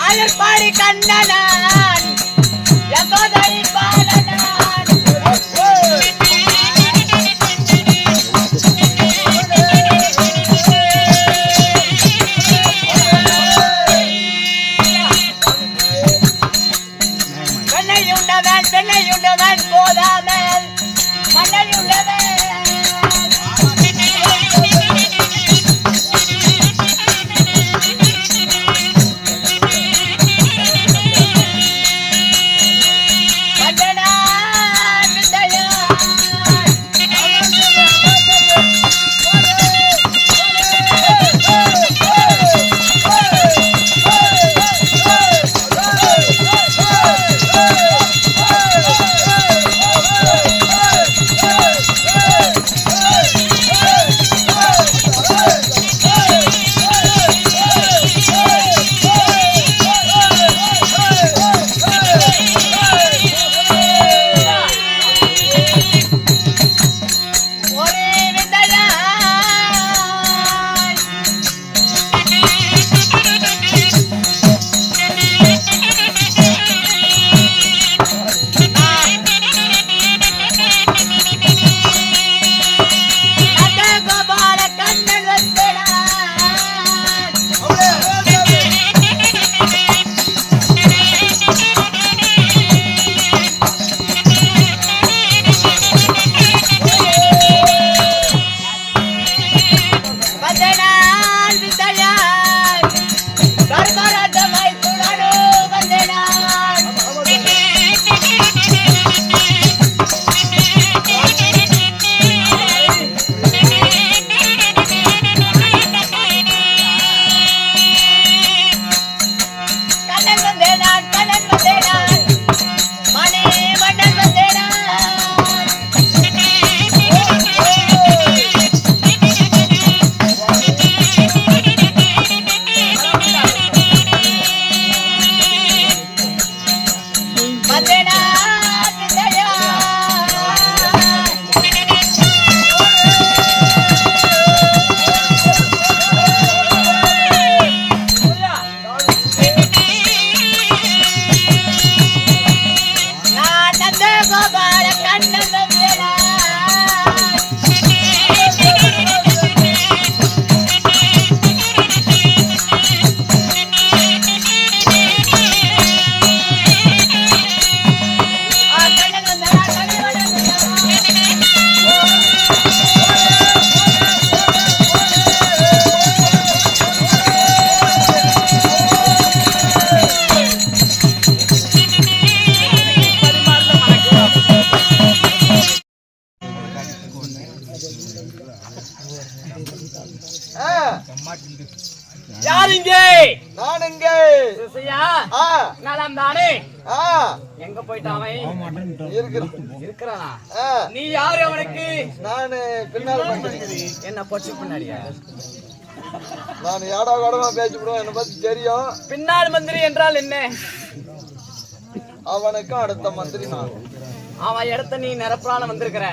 ஆயர்பாடி கண்ணனான் யசோதை பாலனான் வெண்ணையுண்டவன் போதாமல் மண்ணையுண்டவன் யார் இங்கே? நான் இங்கே. நலம் தானே? எங்க போயிட்டான் இருக்கிறானா? நீ யாரு அவனுக்கு? நானு பின்னால் மந்திரி. என்ன பொச்சு பின்னாடியா? நான் யாடா கடமா பேசிவிடுவேன், என்ன பத்தி தெரியும். பின்னால் மந்திரி என்றால் என்ன? அவனுக்கும் அடுத்த மந்திரி நான். அவன் இடத்த நீ நிரப்பலான வந்திருக்கிற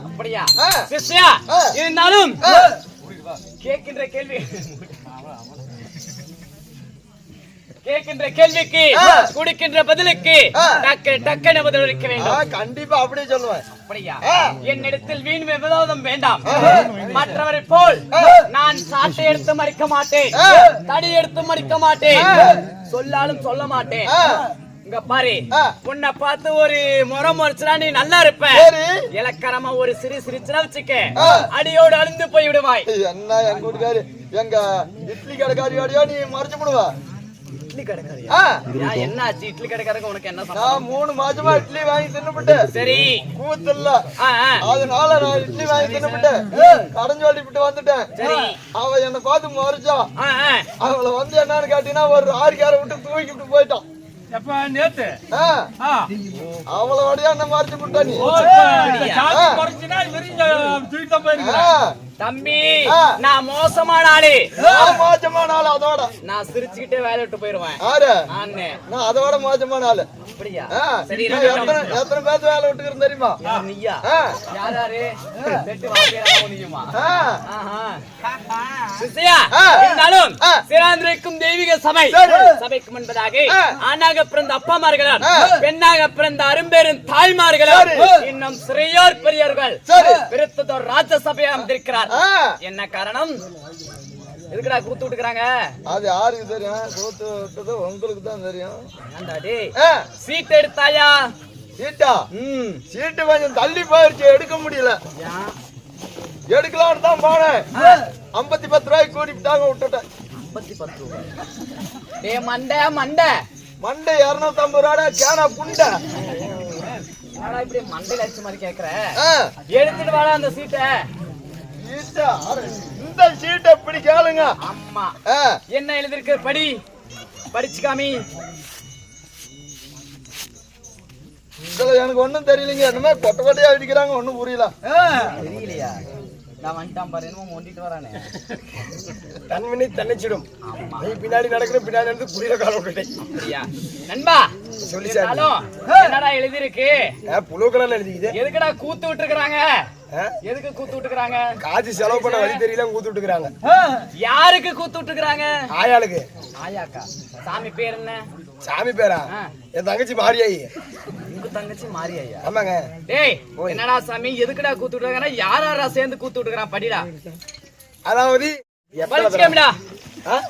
அப்படியா? சிஷ்யா இருந்தாலும் கேட்கின்ற கேள்விக்கு குடிக்கின்ற பதிலுக்கு டக்கன பதில் அளிக்க வேண்டும். கண்டிப்பா அப்படியே சொல்லுவேன். அப்படியா? என்னிடத்தில் வீண் விவாதம் வேண்டாம். மற்றவரை போல் நான் சாட்டை எடுத்து மறிக்க மாட்டேன், தடி எடுத்து மறிக்க மாட்டேன், சொல்லாலும் சொல்ல மாட்டேன். இங்க பாரு, உன்னை பார்த்து ஒரு முறை முறைச்சுனா நீ நல்லா இருப்ப. இலக்கரமா ஒரு சிரிச்சுனா வச்சுக்க, அடியோடு அழிந்து போய் விடுவாய். என்ன எங்க வீட்டுக்காரு எங்க இட்லி கடைக்காரியோடய நீ மறைச்சு விடுவா. இட்லி கடைக்காரியா? என்ன ஆச்சு? இட்லி கடைக்காரங்க உனக்கு என்ன? நான் 3 மாசமா இட்லி வாங்கி தின்னுபிட்டேன். சரி, கூத்துல அதனால நான் இட்லி வாங்கி தின்னுபிட்டேன், கடன் சொல்லிவிட்டு வந்துட்டேன். சரி, அவ என்ன பார்த்து மறைச்சா. அவளை வந்து என்னன்னு கேட்டீங்கன்னா ஒரு 6 காரை விட்டு தூக்கிட்டு போயிட்டான். நேத்து அவளோடய என்ன மறைச்சு விட்டா நீ? தம்பி நான் மோசமான ஆளு. மோசமான ஆளு அதோட நான் சிரிச்சுக்கிட்டே வேலை விட்டு போயிருவேன். ஆறு ஆனே நான் அதோட மோசமான ஆளு. அப்படியா? சரி எத்தனை பேர் வேலை விட்டுக்கிறேன் தெரியுமா? நீயா? யாராரு? செட்டு வாங்கியா நீயுமா? சிசியா இருந்தாலும் சிறாந்திருக்கும் தெய்வீக சபை சபைக்கு முன்பதாக ஆணாக பிறந்த அப்பாமார்களும் பெண்ணாக பிறந்த அரும்பெரும் தாய்மார்களும் இன்னும் சிறையோர் பெரியவர்கள் பிரித்ததோர் ராஜசபையை அமைந்திருக்கிறார். என்ன காரணம்? எதுக்குடா கூத்து விட்டுக்கிறாங்க? அது யாருக்கு தெரியும்? கூத்து விட்டது உங்களுக்கு தான் தெரியும். சீட் எடுத்தாயா? சீட்டா? சீட்டு கொஞ்சம் தள்ளி போயிருச்சு, எடுக்க முடியல. எடுக்கலான்னு தான் போனேன். 50-10 ரூபாய்க்கு கூட்டிட்டாங்க, விட்டுட்டேன். 50-10 ரூபாய்? மண்டை மண்டை மண்டை 250 ரூபாடா கேனா புண்டை. இப்படி மண்டையில அடிச்ச மாதிரி கேக்குற. எடுத்துட்டு வாடா அந்த சீட்டை. இந்த சீட்டை இப்படி கேளுங்க. அம்மா என்ன எழுதிருக்கு படி, படிச்சு காமி. இதுல எனக்கு ஒண்ணும் தெரியலங்க. என்னமே கொட்டை கொட்டையா அடிக்கிறாங்க, ஒண்ணும் புரியல. தெரியலையா? நான் வந்துட்டான் பாரு, என்னமோ மொண்டிட்டு வரானே. தன்வினை தன்னிச்சிடும். நீ பின்னாடி நடக்கிற, பின்னாடி இருந்து புரியல கால விட்டுட்டேன். அப்படியா நண்பா? சொல்லிச்சாலும் என்னடா எழுதிருக்கு? புழுக்கெல்லாம் எழுதிக்குது. எதுக்குடா கூத்து விட்டுருக்காங்க? எதுக்கு கூத்து விட்டுக்கிறாங்க? காசு செலவு பண்ண வழி தெரியல, கூத்து விட்டுக்கிறாங்க. யாருக்கு கூத்து விட்டுருக்காங்க? ஆயாளுக்கு. ஆயாக்கா? சாமி பேர் என்ன? சாமி பேரா? என் தங்கச்சி மாரியாயி. உங்க தங்கச்சி மாரியாயா? ஆமாங்க. டேய் என்னடா சாமி, எதுக்குடா கூத்து விட்டுருக்காங்க? யாரா சேர்ந்து கூத்து விட்டுக்கிறான்? படிடா. அதாவது படிச்சுக்காமிடா.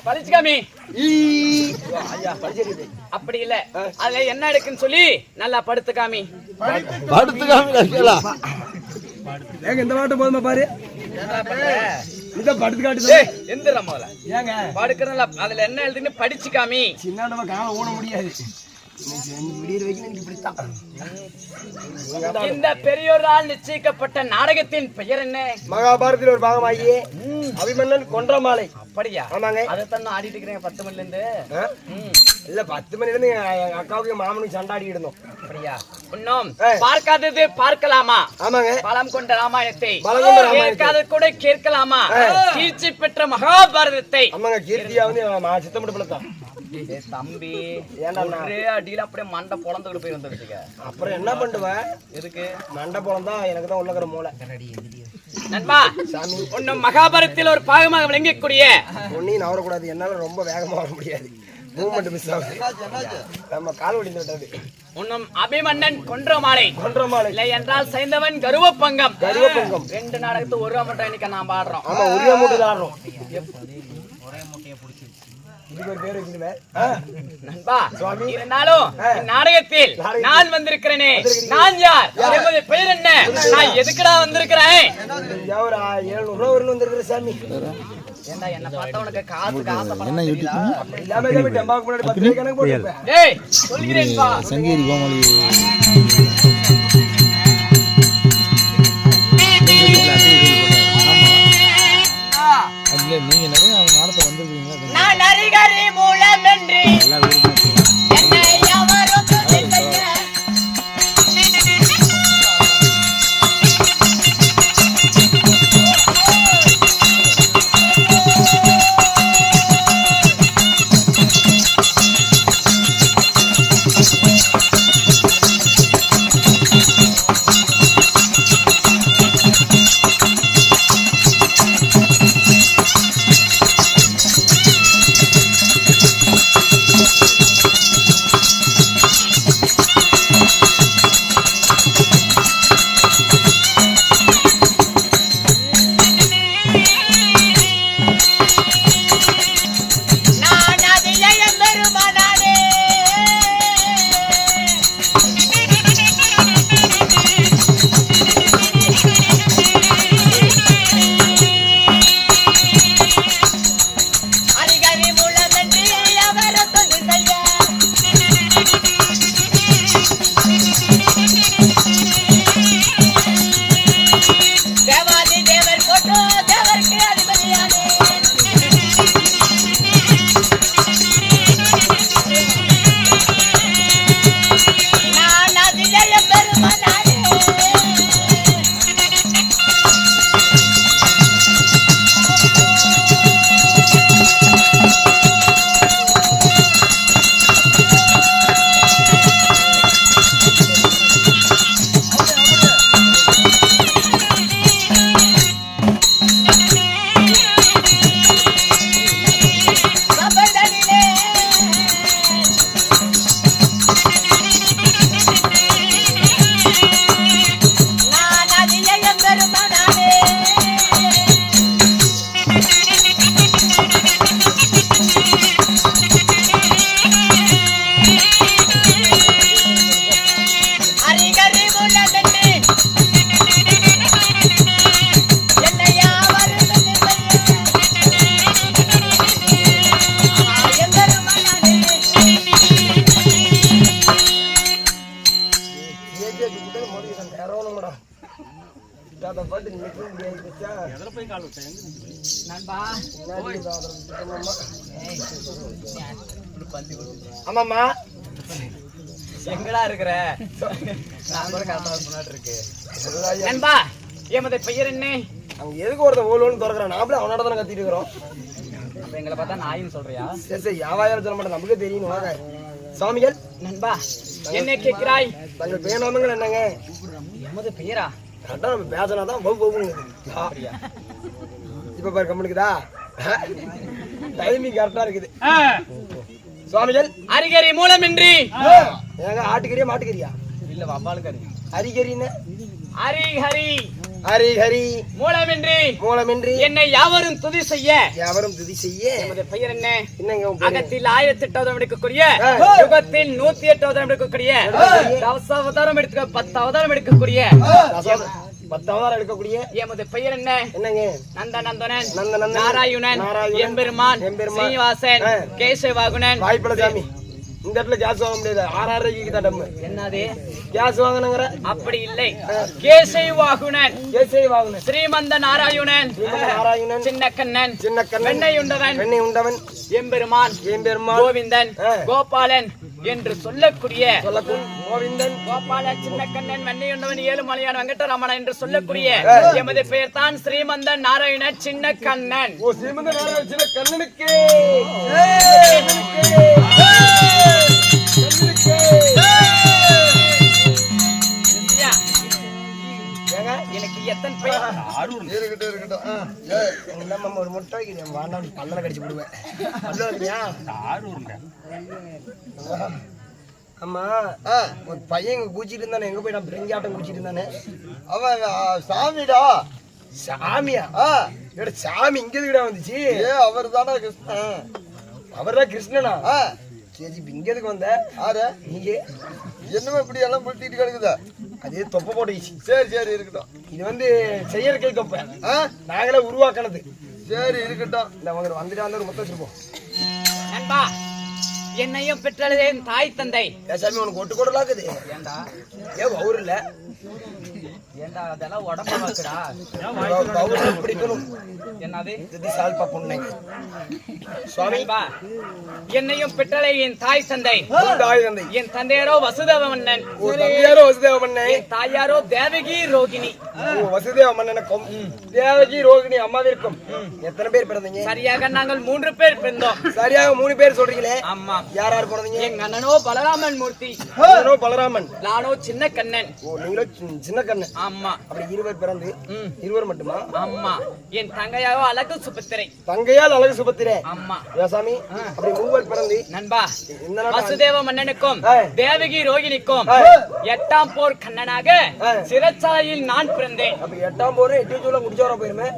படிச்சுக்காமி. அப்படி இல்ல, அதுல என்ன இருக்குன்னு சொல்லி நல்லா படுத்துக்காமி. படுத்துக்காமி இந்த பாட்டு போதுமா பாரு. இத படுத்து காட்டு. எந்திர முதல்ல. ஏங்க படுக்கிறதுல அதுல என்ன எழுதுன்னு படிச்சுக்காமி. சின்ன நம்ம கால ஓட முடியாது. இந்த பெரியோரால் நிச்சயிக்கப்பட்ட நாடகத்தின் பெயர் என்ன? மகாபாரதத்தில் ஒரு பாகமாகியே அபிமன்னன் கொன்ற மாலை. அப்படியா? ஆமாங்க. அதைத்தான் ஆடிட்டு இருக்கிறேன் 10 மணில இருந்து. இல்ல 10 மணில இருந்து எங்க அக்காவுக்கு மாமனுக்கு சண்டாடி இருந்தோம். அப்படியா? இன்னும் பார்க்காதது பார்க்கலாமா? ஆமாங்க. பலம் கொண்ட ராமாயணத்தை கேட்காத கூட கேட்கலாமா? கீர்த்தி பெற்ற மகாபாரதத்தை. ஆமாங்க. கீர்த்தியா வந்து சித்தம்பட்டு பிள்ளைத்தான். தம்பி ஒரே அடியில அப்படியே மண்டை பொழந்துக்கிட்டு போய் வந்துருச்சுங்க. அப்புறம் என்ன பண்ணுவ? எதுக்கு மண்டை பொழந்தா? எனக்கு தான் உள்ளக்கிற மூளை. நண்பா சாமி ஒன்னும் மகாபாரதத்தில் ஒரு பாகமாக விளங்கக்கூடிய ஒன்னையும் நவரக்கூடாது. என்னால ரொம்ப வேகமா வர முடியாது. மூவ்மெண்ட் மிஸ் ஆகுது. நம்ம கால் ஒடிந்து விட்டது. ஒன்னும் அபிமன்னன் கொன்ற மாலை. கொன்ற மாலை இல்லை என்றால் சைந்தவன் கருவ பங்கம். கருவ பங்கம் 2 நாடகத்து ஒரு மட்டும் இன்னைக்கு நான் பாடுறோம். ஆமா, ஒரே மூட்டை ஆடுறோம். ஒரே மூட்டையை பிடிச்சிருச்சு. இதுக்கு ஒரு பேர் வச்சிருவேன். நண்பா சுவாமி இருந்தாலும் நாடகத்தில் நான் வந்திருக்கிறேனே, நான் யார்? என்னுடைய பெயர் என்ன? நான் எதுக்குடா வந்திருக்கிறேன்? ஒரு 700 ரூபாய் வரணும் வந்திருக்கிற சாமி. ஏண்டா என்ன பார்த்தா உனக்கு காசுக்கு ஆசைப்பட என்ன யூடியூப் அப்படி இல்லாம டெம்பாக்கு முன்னாடி 10 ரூபாய் கணக்கு போட்டுப்பேன். டேய் சொல்கிறேன்பா. சங்கேரி கோமாளி நீங்க நிறைய அவங்க நாடத்தை வந்திருக்கீங்க. நான் நரிகரி மூலம் என்று எல்லா ஊருக்கும் என்னை எவரும் சொல்லுங்க. அதை பார்த்து நிக்க முடியாது நண்பா ஆமாம்மா எங்கடா இருக்கிற நான் கூட கரெக்டா முன்னாடி இருக்கு நண்பா எமது பெயர் என்ன அங்க எதுக்கு ஒருத்தன் ஓலோன்னு திறக்கிறான் நாமளே அவனோட தானே கத்திட்டு இருக்கிறோம் அப்ப எங்களை பார்த்தா நாயின்னு சொல்றியா சரி சரி யாவாயிரம் சொல்ல மாட்டேன் நமக்கு தெரியும் வாங்க சுவாமிகள் நண்பா என்ன கேட்கிறாய் தங்கள் பேனாமங்கள் என்னங்க எமது பெயரா கரெக்டா நம்ம பேசினாதான் போகுங்க இப்ப பாரு கம்பெனிக்குதா டைமிங் கரெக்டா இருக்குது சுவாமிகள் அரிகரி மூலமின்றி ஏங்க ஆட்டுக்கறியா மாட்டுக்கறியா இல்ல வவ்வால் கறி ஹரிகரின்னு ஹரிஹரி ஹரிஹரி மூலமின்றி மூலமின்றி என்னை யாவரும் துதி செய்ய யாவரும் துதி செய்ய எமது பெயர் என்ன என்னங்க உன் பேரு? அகத்தில் 1008 எடுக்கக்கூடிய யுகத்தில் 108 எடுக்கக்கூடிய அவதாரம் எடுக்க 10 அவதாரம் எடுக்கக்கூடிய 10 அவதாரம் எடுக்கக்கூடிய எமது பெயர் என்ன என்னங்க நந்தநந்தனன் நந்தநந்தனன், நாராயணன் நாராயணன், எம்பெருமான் எம்பெருமான், சீனிவாசன் கேசவாகுணன் வாய்ப்பில்லை சாமி இந்த இடத்துல கேஸ் வாங்க முடியாது 6,500 தான் டம்மு என்னது கேஸ் வாங்கணுங்கிற அப்படி இல்லை கேசவாகுணன் கேசே வாங்கணும் ஸ்ரீமந்த நாராயணன் நாராயணன் சின்னக்கண்ணன் சின்ன கண்ணன் வெண்ணெய் உண்டவன் வெண்ணெய் உண்டவன் எம்பெருமான் எம்பெருமான் கோவிந்தன் கோபாலன் என்று சொல்லக்கூடிய கோவிந்தன் கோபால சின்னக்கண்ணன் வெண்ணையுண்டவன் ஏழுமலையான் வெங்கடரமணன் என்று சொல்லக்கூடிய எமது பெயர் தான் ஸ்ரீமந்தன் நாராயண சின்னக்கண்ணன் ஓ ஸ்ரீமந்த நாராயணன் சின்ன கண்ணனுக்கு எனக்கு எத்தனை பெயர் இருக்கட்டும் நம்ம ஒரு முட்டை வைக்கிறேன் வாண்டா பல்லல கடிச்சு விடுவேன் பல்ல வைக்கிறியா ஆமா ஒரு பையன் இங்க கூச்சிட்டு இருந்தானே எங்க போய் நான் பிரிஞ்சாட்டம் கூச்சிட்டு இருந்தானே அவன் சாமிடா சாமியா இவட சாமி இங்க எதுக்குடா வந்துச்சு அவர் தானே கிருஷ்ணன் அவர்தான் கிருஷ்ணனா ஆ, சரி இப்ப இங்க எதுக்கு வந்த ஆறு நீங்க என்னமோ இப்படி எல்லாம் முழுத்திட்டு கிடக்குதா அதே தொப்பை போட்டுச்சு சரி சரி இருக்கட்டும் இது வந்து செயற்கை தொப்பை ஆ, நாங்களே உருவாக்கினது சரி இருக்கட்டும் இந்த அவங்க வந்துட்டு வந்து ஒரு மொத்தம் வச்சிருப்போம் நண்பா என்னையும் பெற்றதே என் தாய் தந்தை சாமி உனக்கு ஒட்டு கூட இருக்குது ஏண்டா ஏன் அவரு இல்ல ஏண்டா அதெல்லாம் உடம்பு வாக்குடா அவரு பிடிக்கணும் என்னது இது சால்பா பொண்ணை சுவாமி நண்பா என்னையும் பெற்றலை என் தாய் தந்தை தாய் தந்தை என் தந்தையாரோ வசுதேவ மன்னன் ஓ தந்தையாரோ வசுதேவ மன்னன் என் தாயாரோ தேவகி ரோகிணி ஓ வசுதேவ மன்னனுக்கும் தேவகி ரோகிணி அம்மாவிற்கும் எத்தனை பேர் பிறந்தீங்க சரியாக நாங்கள் 3 பேர் பிறந்தோம் சரியாக 3 பேர் சொல்றீங்களே ஆமா யார் யார் பிறந்தீங்க எங்க அண்ணனோ பலராமன் மூர்த்தி நானோ பலராமன் நானோ சின்ன கண்ணன் ஓ நீங்களோ சின்ன கண்ணு ஆமா அப்படி 2 பேர் பிறந்து 2 பேர் மட்டுமா ஆமா என் தங்கையாவோ அழகு சுபத்திரை தங்கையால் அழகு சுபத்திரே ஆமா சாமி அப்படி 3 பேர் பிறந்து நண்பா இந்த நாட்டு வசுதேவ மன்னனுக்கும் தேவகி ரோகிணிக்கும் 8ஆம் போர் கண்ணனாக சிறைச்சாலையில் நான் பிறந்தேன் அப்ப 8ஆம் போறே 8 ஜூலை முடிச்சு வர போயிருமே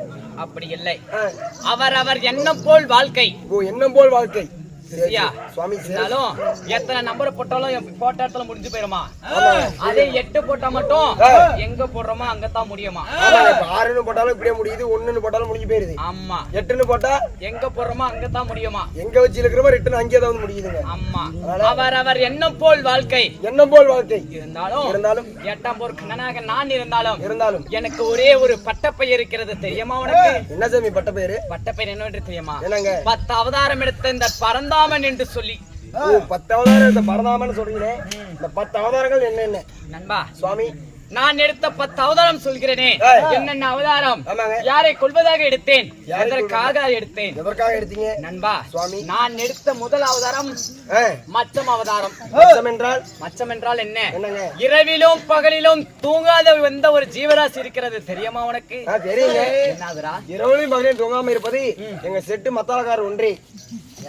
அப்படி இல்லை அவர் எண்ணம் போல் வாழ்க்கை ஓ எண்ணம் போல் வாழ்க்கை சரியா சுவாமி இருந்தாலும் எத்தனை நம்பர் போட்டாலும் போட்ட இடத்துல முடிஞ்சு போயிருமா அதே 8 போட்டா மட்டும் எங்க போடுறோமோ அங்கதான் முடியுமா 6ன்னு போட்டாலும் இப்படியே முடியுது 1ன்னு போட்டாலும் முடிஞ்சு போயிருது ஆமா 8ன்னு போட்டா எங்க போடுறோமோ அங்கதான் முடியுமா எங்க வச்சு இருக்கிறோமோ ரிட்டர்ன் அங்கேயே தான் வந்து முடியுதுங்க ஆமா அவர் எண்ணம் போல் வாழ்க்கை எண்ணம் போல் வாழ்க்கை இருந்தாலும் 8ஆம் போர் கண்ணனாக நான் இருந்தாலும் எனக்கு ஒரே ஒரு பட்டப்பெயர் இருக்கிறது தெரியுமா உனக்கு என்ன சாமி பட்ட பேரு பட்டப்பெயர் என்னவென்று தெரியுமா என்னங்க 10 அவதாரம் எடுத்த இந்த பரந்தாமன் என்று சொல்லி ஓ 10 அவதாரம் இந்த பரதாமன்னு சொல்றீங்களே இந்த 10 அவதாரங்கள் என்னென்ன நண்பா சுவாமி நான் எடுத்த 10 அவதாரம் சொல்கிறேனே என்னென்ன அவதாரம் ஆமாங்க யாரை கொல்வதாக எடுத்தேன் எதற்காக எடுத்தேன் எதற்காக எடுத்தீங்க நண்பா சுவாமி நான் எடுத்த முதல் அவதாரம் மச்சம் அவதாரம் மச்சம் என்றால் என்ன என்னங்க இரவிலும் பகலிலும் தூங்காத எந்த ஒரு ஜீவராசி இருக்கிறது தெரியுமா உனக்கு தெரியுங்க என்னதுரா இரவுலையும் பகலையும் தூங்காம இருப்பது எங்க செட்டு மத்தாளக்காரர் ஒன்றே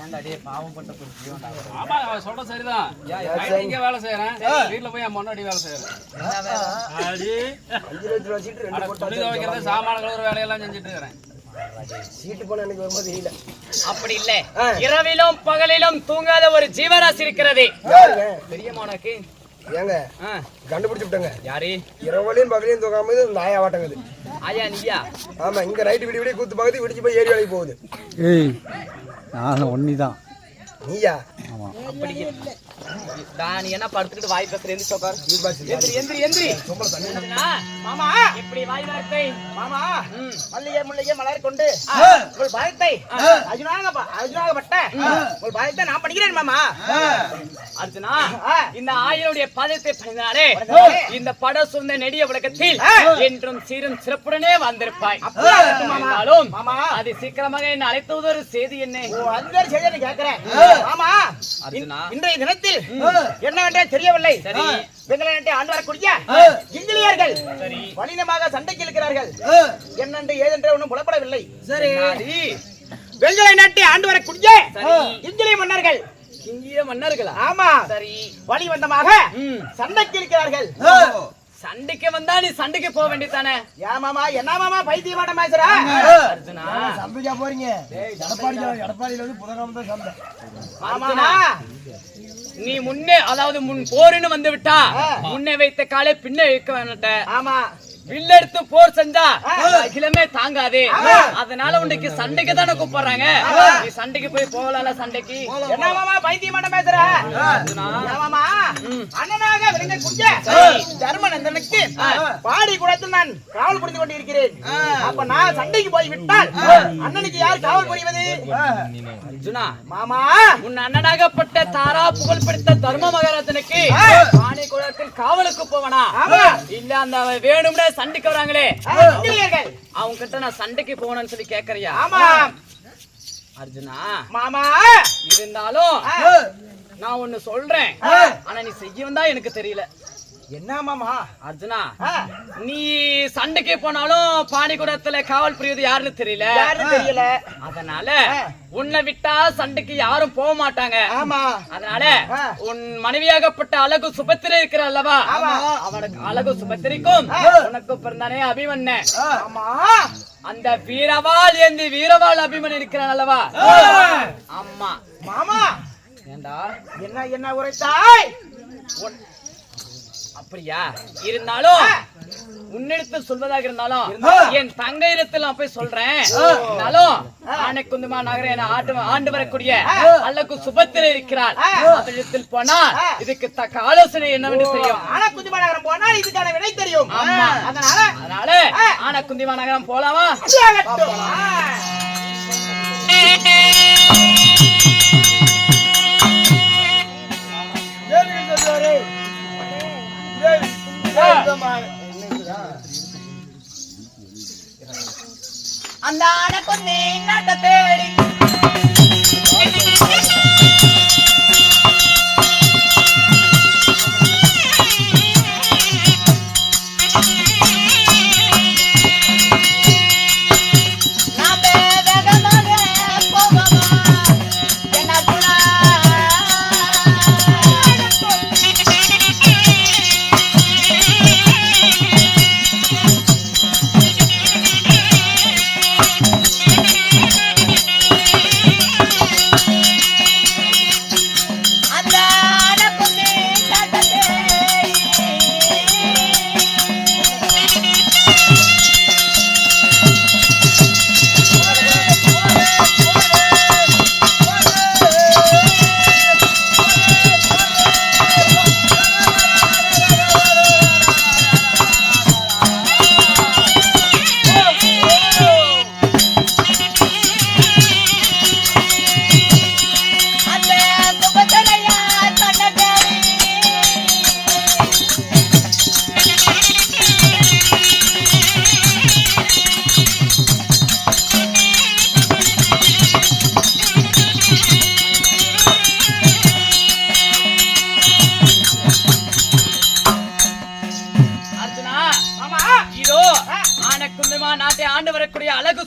ஏன்டா டேய் பாவப்பட்ட ஆமா அவன் சொல்ற சரிதான் இங்க வேலை செய்யறேன் வீட்டுல போய் என் முன்னாடி வேலை செய்யறேன் 5 லட்சம் ரூபாய் சீட்டு 2 போட்டா துணி துவைக்கிறது சாமான கழுவுற வேலையெல்லாம் செஞ்சுட்டு இருக்கிறேன் சீட்டு போன எனக்கு வரும்போது தெரியல அப்படி இல்ல இரவிலும் பகலிலும் தூங்காத ஒரு ஜீவராசி இருக்கிறது தெரியுமா உனக்கு ஏங்க கண்டுபிடிச்சு விட்டங்க யாரு இரவுலையும் பகலையும் தூங்காம இந்த ஆயா வாட்டங்குது ஆயா நீயா ஆமா இங்க ரைட்டு விடி விடி கூத்து பகுதி விடிச்சு போய் ஏரி வேலைக்கு போகுது ஏய் நான் ஒன்னி தான் நீயா ஆமா அப்படி நீ என்ன படுத்துக்கிட்டு வாய் பேசுற? எந்திரிச்சு உட்காரு. எந்திரி. மாமா இப்படி வாய் வார்த்தை மாமா மல்லிகை முல்லிகை மலர் கொண்டு உங்கள் பயத்தை அர்ஜுனாகப்பட்ட உங்கள் பயத்தை நான் படிக்கிறேன் மாமா. அர்ஜுனா, இந்த ஆயனுடைய பதத்தை பணிந்தாலே இந்த பட சுந்த நெடிய உலகத்தில் என்றும் சீரும் சிறப்புடனே வந்திருப்பாய். அது சீக்கிரமாக என்ன அழைத்தது ஒரு செய்தி என்ன? அந்த செய்தி கேட்கிறேன் மாமா. இன்றைய தினத்தில் என்னவென்றே தெரியவில்லை. வெங்கலநாட்டை ஆண்டு வரக்கூடிய இந்தியர்கள் வலினமாக சண்டைக்கு இருக்கிறார்கள். என்னென்று ஏதென்று ஒன்றும் புலப்படவில்லை. சரி, வெங்கலை நாட்டை ஆண்டு வரக்கூடிய இந்திய மன்னர்கள். இந்திய மன்னர்களா? ஆமா. சரி, வழி வந்தமாக சண்டைக்கு இருக்கிறார்கள். சண்டைக்கு வந்தா நீ சண்டைக்கு போக வேண்டியதானே? ஏன் மாமா, என்ன மாமா பைத்தியமாட்ட பேசுறா? அர்ஜுனா, சண்டைக்கு போறீங்க? எடப்பாடியில வந்து புதன்கிழமை தான் சண்டை. ஆமா, நீ முன்னே அதாவது முன் போரின்னு வந்து விட்டா முன்னே வைத்த காலை பின்ன வைக்க வேண்டாம். ஆமா, வில்லெடுத்து போர் செஞ்சா அகிலமே தாங்காது. அதனால உனக்கு சண்டைக்கு தானே கூப்பிடுறாங்க. நீ சண்டைக்கு போய் போகல. சண்டைக்கு என்ன மாமா பைத்தியமாட்ட பேசுற? மாமா, அண்ணனாக விளங்கக்கூடிய தர்மநந்தனுக்கு பாடி குடத்தில் நான் காவல் புரிந்து கொண்டு இருக்கிறேன். அப்ப நான் சண்டைக்கு போய் விட்டால் அண்ணனுக்கு யார் காவல் புரிவது? அர்ஜுனா மாமா, உன் அண்ணனாகப்பட்ட தாரா புகழ் பிடித்த தர்ம மகாராஜனுக்கு பாடி குடத்தில் காவலுக்கு போவனா? இல்ல அந்த வேணும்னே சண்டைக்கு வராங்களே அவங்க கிட்ட நான் சண்டைக்கு போகணும்னு சொல்லி கேக்குறியா? ஆமா அர்ஜுனா மாமா, இருந்தாலும் நான் ஒண்ணு சொல்றேன். ஆனா நீ செய்ய வந்தா எனக்கு தெரியல. என்ன மாமா? அர்ஜுனா, நீ சண்டைக்கு போனாலும் பாணிகுடத்துல காவல் புரியுது யாருன்னு தெரியல. அதனால உன்னை விட்டா சண்டைக்கு யாரும் போக மாட்டாங்க. ஆமா, அதனால உன் மனைவியாகப்பட்ட அழகு சுபத்திரை இருக்கிற அல்லவா, அவனுக்கு அழகு சுபத்திரைக்கும் உனக்கு பிறந்தானே அபிமன்னன். ஆமா, அந்த வீரவாள் ஏந்தி வீரவாள் அபிமன் இருக்கிறான் அல்லவா? ஆமா மாமா. ஏண்டா என்ன உரைத்தாய்? அப்படியா? இருந்தாலும் உன்னிடத்தில் சொல்வதாக இருந்தாலும் என் தங்கையிடத்தில் நான் போய் சொல்றேன். இருந்தாலும் ஆனைக்குந்துமா நகர ஆண்டு வரக்கூடிய அல்லக்கு சுபத்திரை இருக்கிறார். அவரிடத்தில் போனா இதுக்கு தக்க ஆலோசனை என்னவென்று தெரியும். ஆனைக்குந்துமா நகரம் போனால் இதுக்கான விடை தெரியும். அதனால ஆனைக்குந்துமா நகரம் போலாமா? அந்த ஆனைக்குந்தி நாட்டை தேடி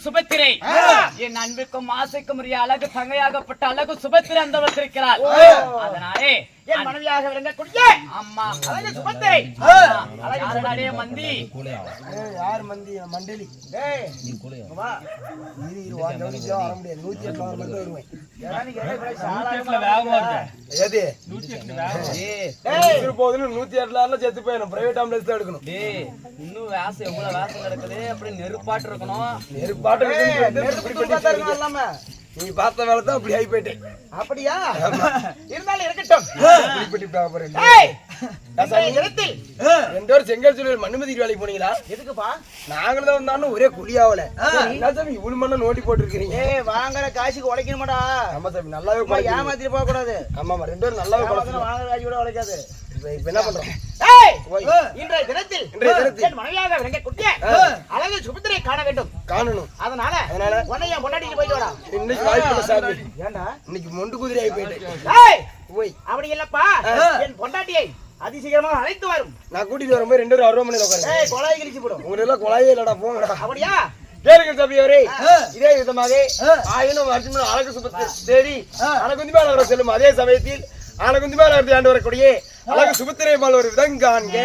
சுபத்திரை என் அன்பிற்கும் ஆசைக்கும் உரிய அழகு தங்கையாகப்பட்ட அழகு சுபத்திரை அந்த வந்திருக்கிறார். அதனாலே என் மனைவியாக விளங்கக்கூடிய அம்மா அழகு சுபத்திரை. யாரடே மந்தி? யார் மந்தி? மண்டலி. டேய் நீ கூளையா வா. இது வா ஜவுனிஜோ வர முடியாது. 108 வந்து வருவேன். யாரானிக்கு சாலால வேகமா இருக்கு. ஏது 108 வேகம். டேய் இது போதுன்னு 108ல செத்து போயணும். பிரைவேட் ஆம்புலன்ஸ் தான் எடுக்கணும். டேய் இன்னும் வாசம் எவ்வளவு வாசம் நடக்குது. அப்படி நெருப்பாட்டு இருக்கணும். நெருப்பாட்டு இருக்கு. நெருப்பு பார்த்தா இருக்கலாமா? நீ பார்த்த வேலை தான் அப்படி ஆகி போயிட்டேன். அப்படியா? இருந்தாலும் இருக்கட்டும். இப்படி பார்க்க போறேன். ஏய், இன்றைய தினத்தில் ரெண்டு பேரும் செங்கல் சூழல் மண்ணுமதி வேலைக்கு போனீங்களா? எதுக்குப்பா? நாங்களும் தான் வந்தாலும் ஒரே குழியாவல. என்ன சாமி இவ்வளவு மண்ணை நோண்டி போட்டுருக்கீங்க? ஏய், வாங்குற காசுக்கு உழைக்கணுமாடா. ஆமா சாமி நல்லாவே சும்மா ஏமாத்திட்டு போக கூடாது. ஆமாமா ரெண்டு பேரும் நல்லாவே ஏமாத்தினா வாங்குற காசு கூட உழைக்காது. இப்ப என்ன பண்றோம்? ஏய், ஓய். இன்றைய தினத்தில் இன்றைய என் மனைவியாக விளங்க குட்டிய அழகு சுபத்திரை காண வேண்டும். காணணும். அதனால உன்னை என் பொண்டாட்டிக்கு போயிட்டு வரா. இன்னைக்கு வாய்ப்பு இல்லை சாமி. ஏண்டா? இன்னைக்கு மொண்டு குதிரை ஆகி போயிட்டேன். ஏய், ஓய். அப்படி இல்லப்பா. என் பொண்டாட்டியை அதிசீக்கிரமாக அழைத்து வரும். நான் கூட்டிட்டு வரும்போது ரெண்டு பேரும் அருவமனையில உட்காருங்க. ஏய், கொலாய் கிழிச்சு போடும். உங்களுக்கு எல்லாம் குழாயே இல்லடா போங்கடா. அப்படியா? கேளுங்க சபையவரே. இதே விதமாக ஆயினும் அர்ஜுனன் அழகு சுபத்திரை தேடி அழகுந்திமா நகரம் செல்லும் அதே சமயத்தில் அழகுந்திமா நகரத்தை ஆண்டு வரக்கூடிய அழகு சுபத்திரை போல் ஒரு விதம் காண்க.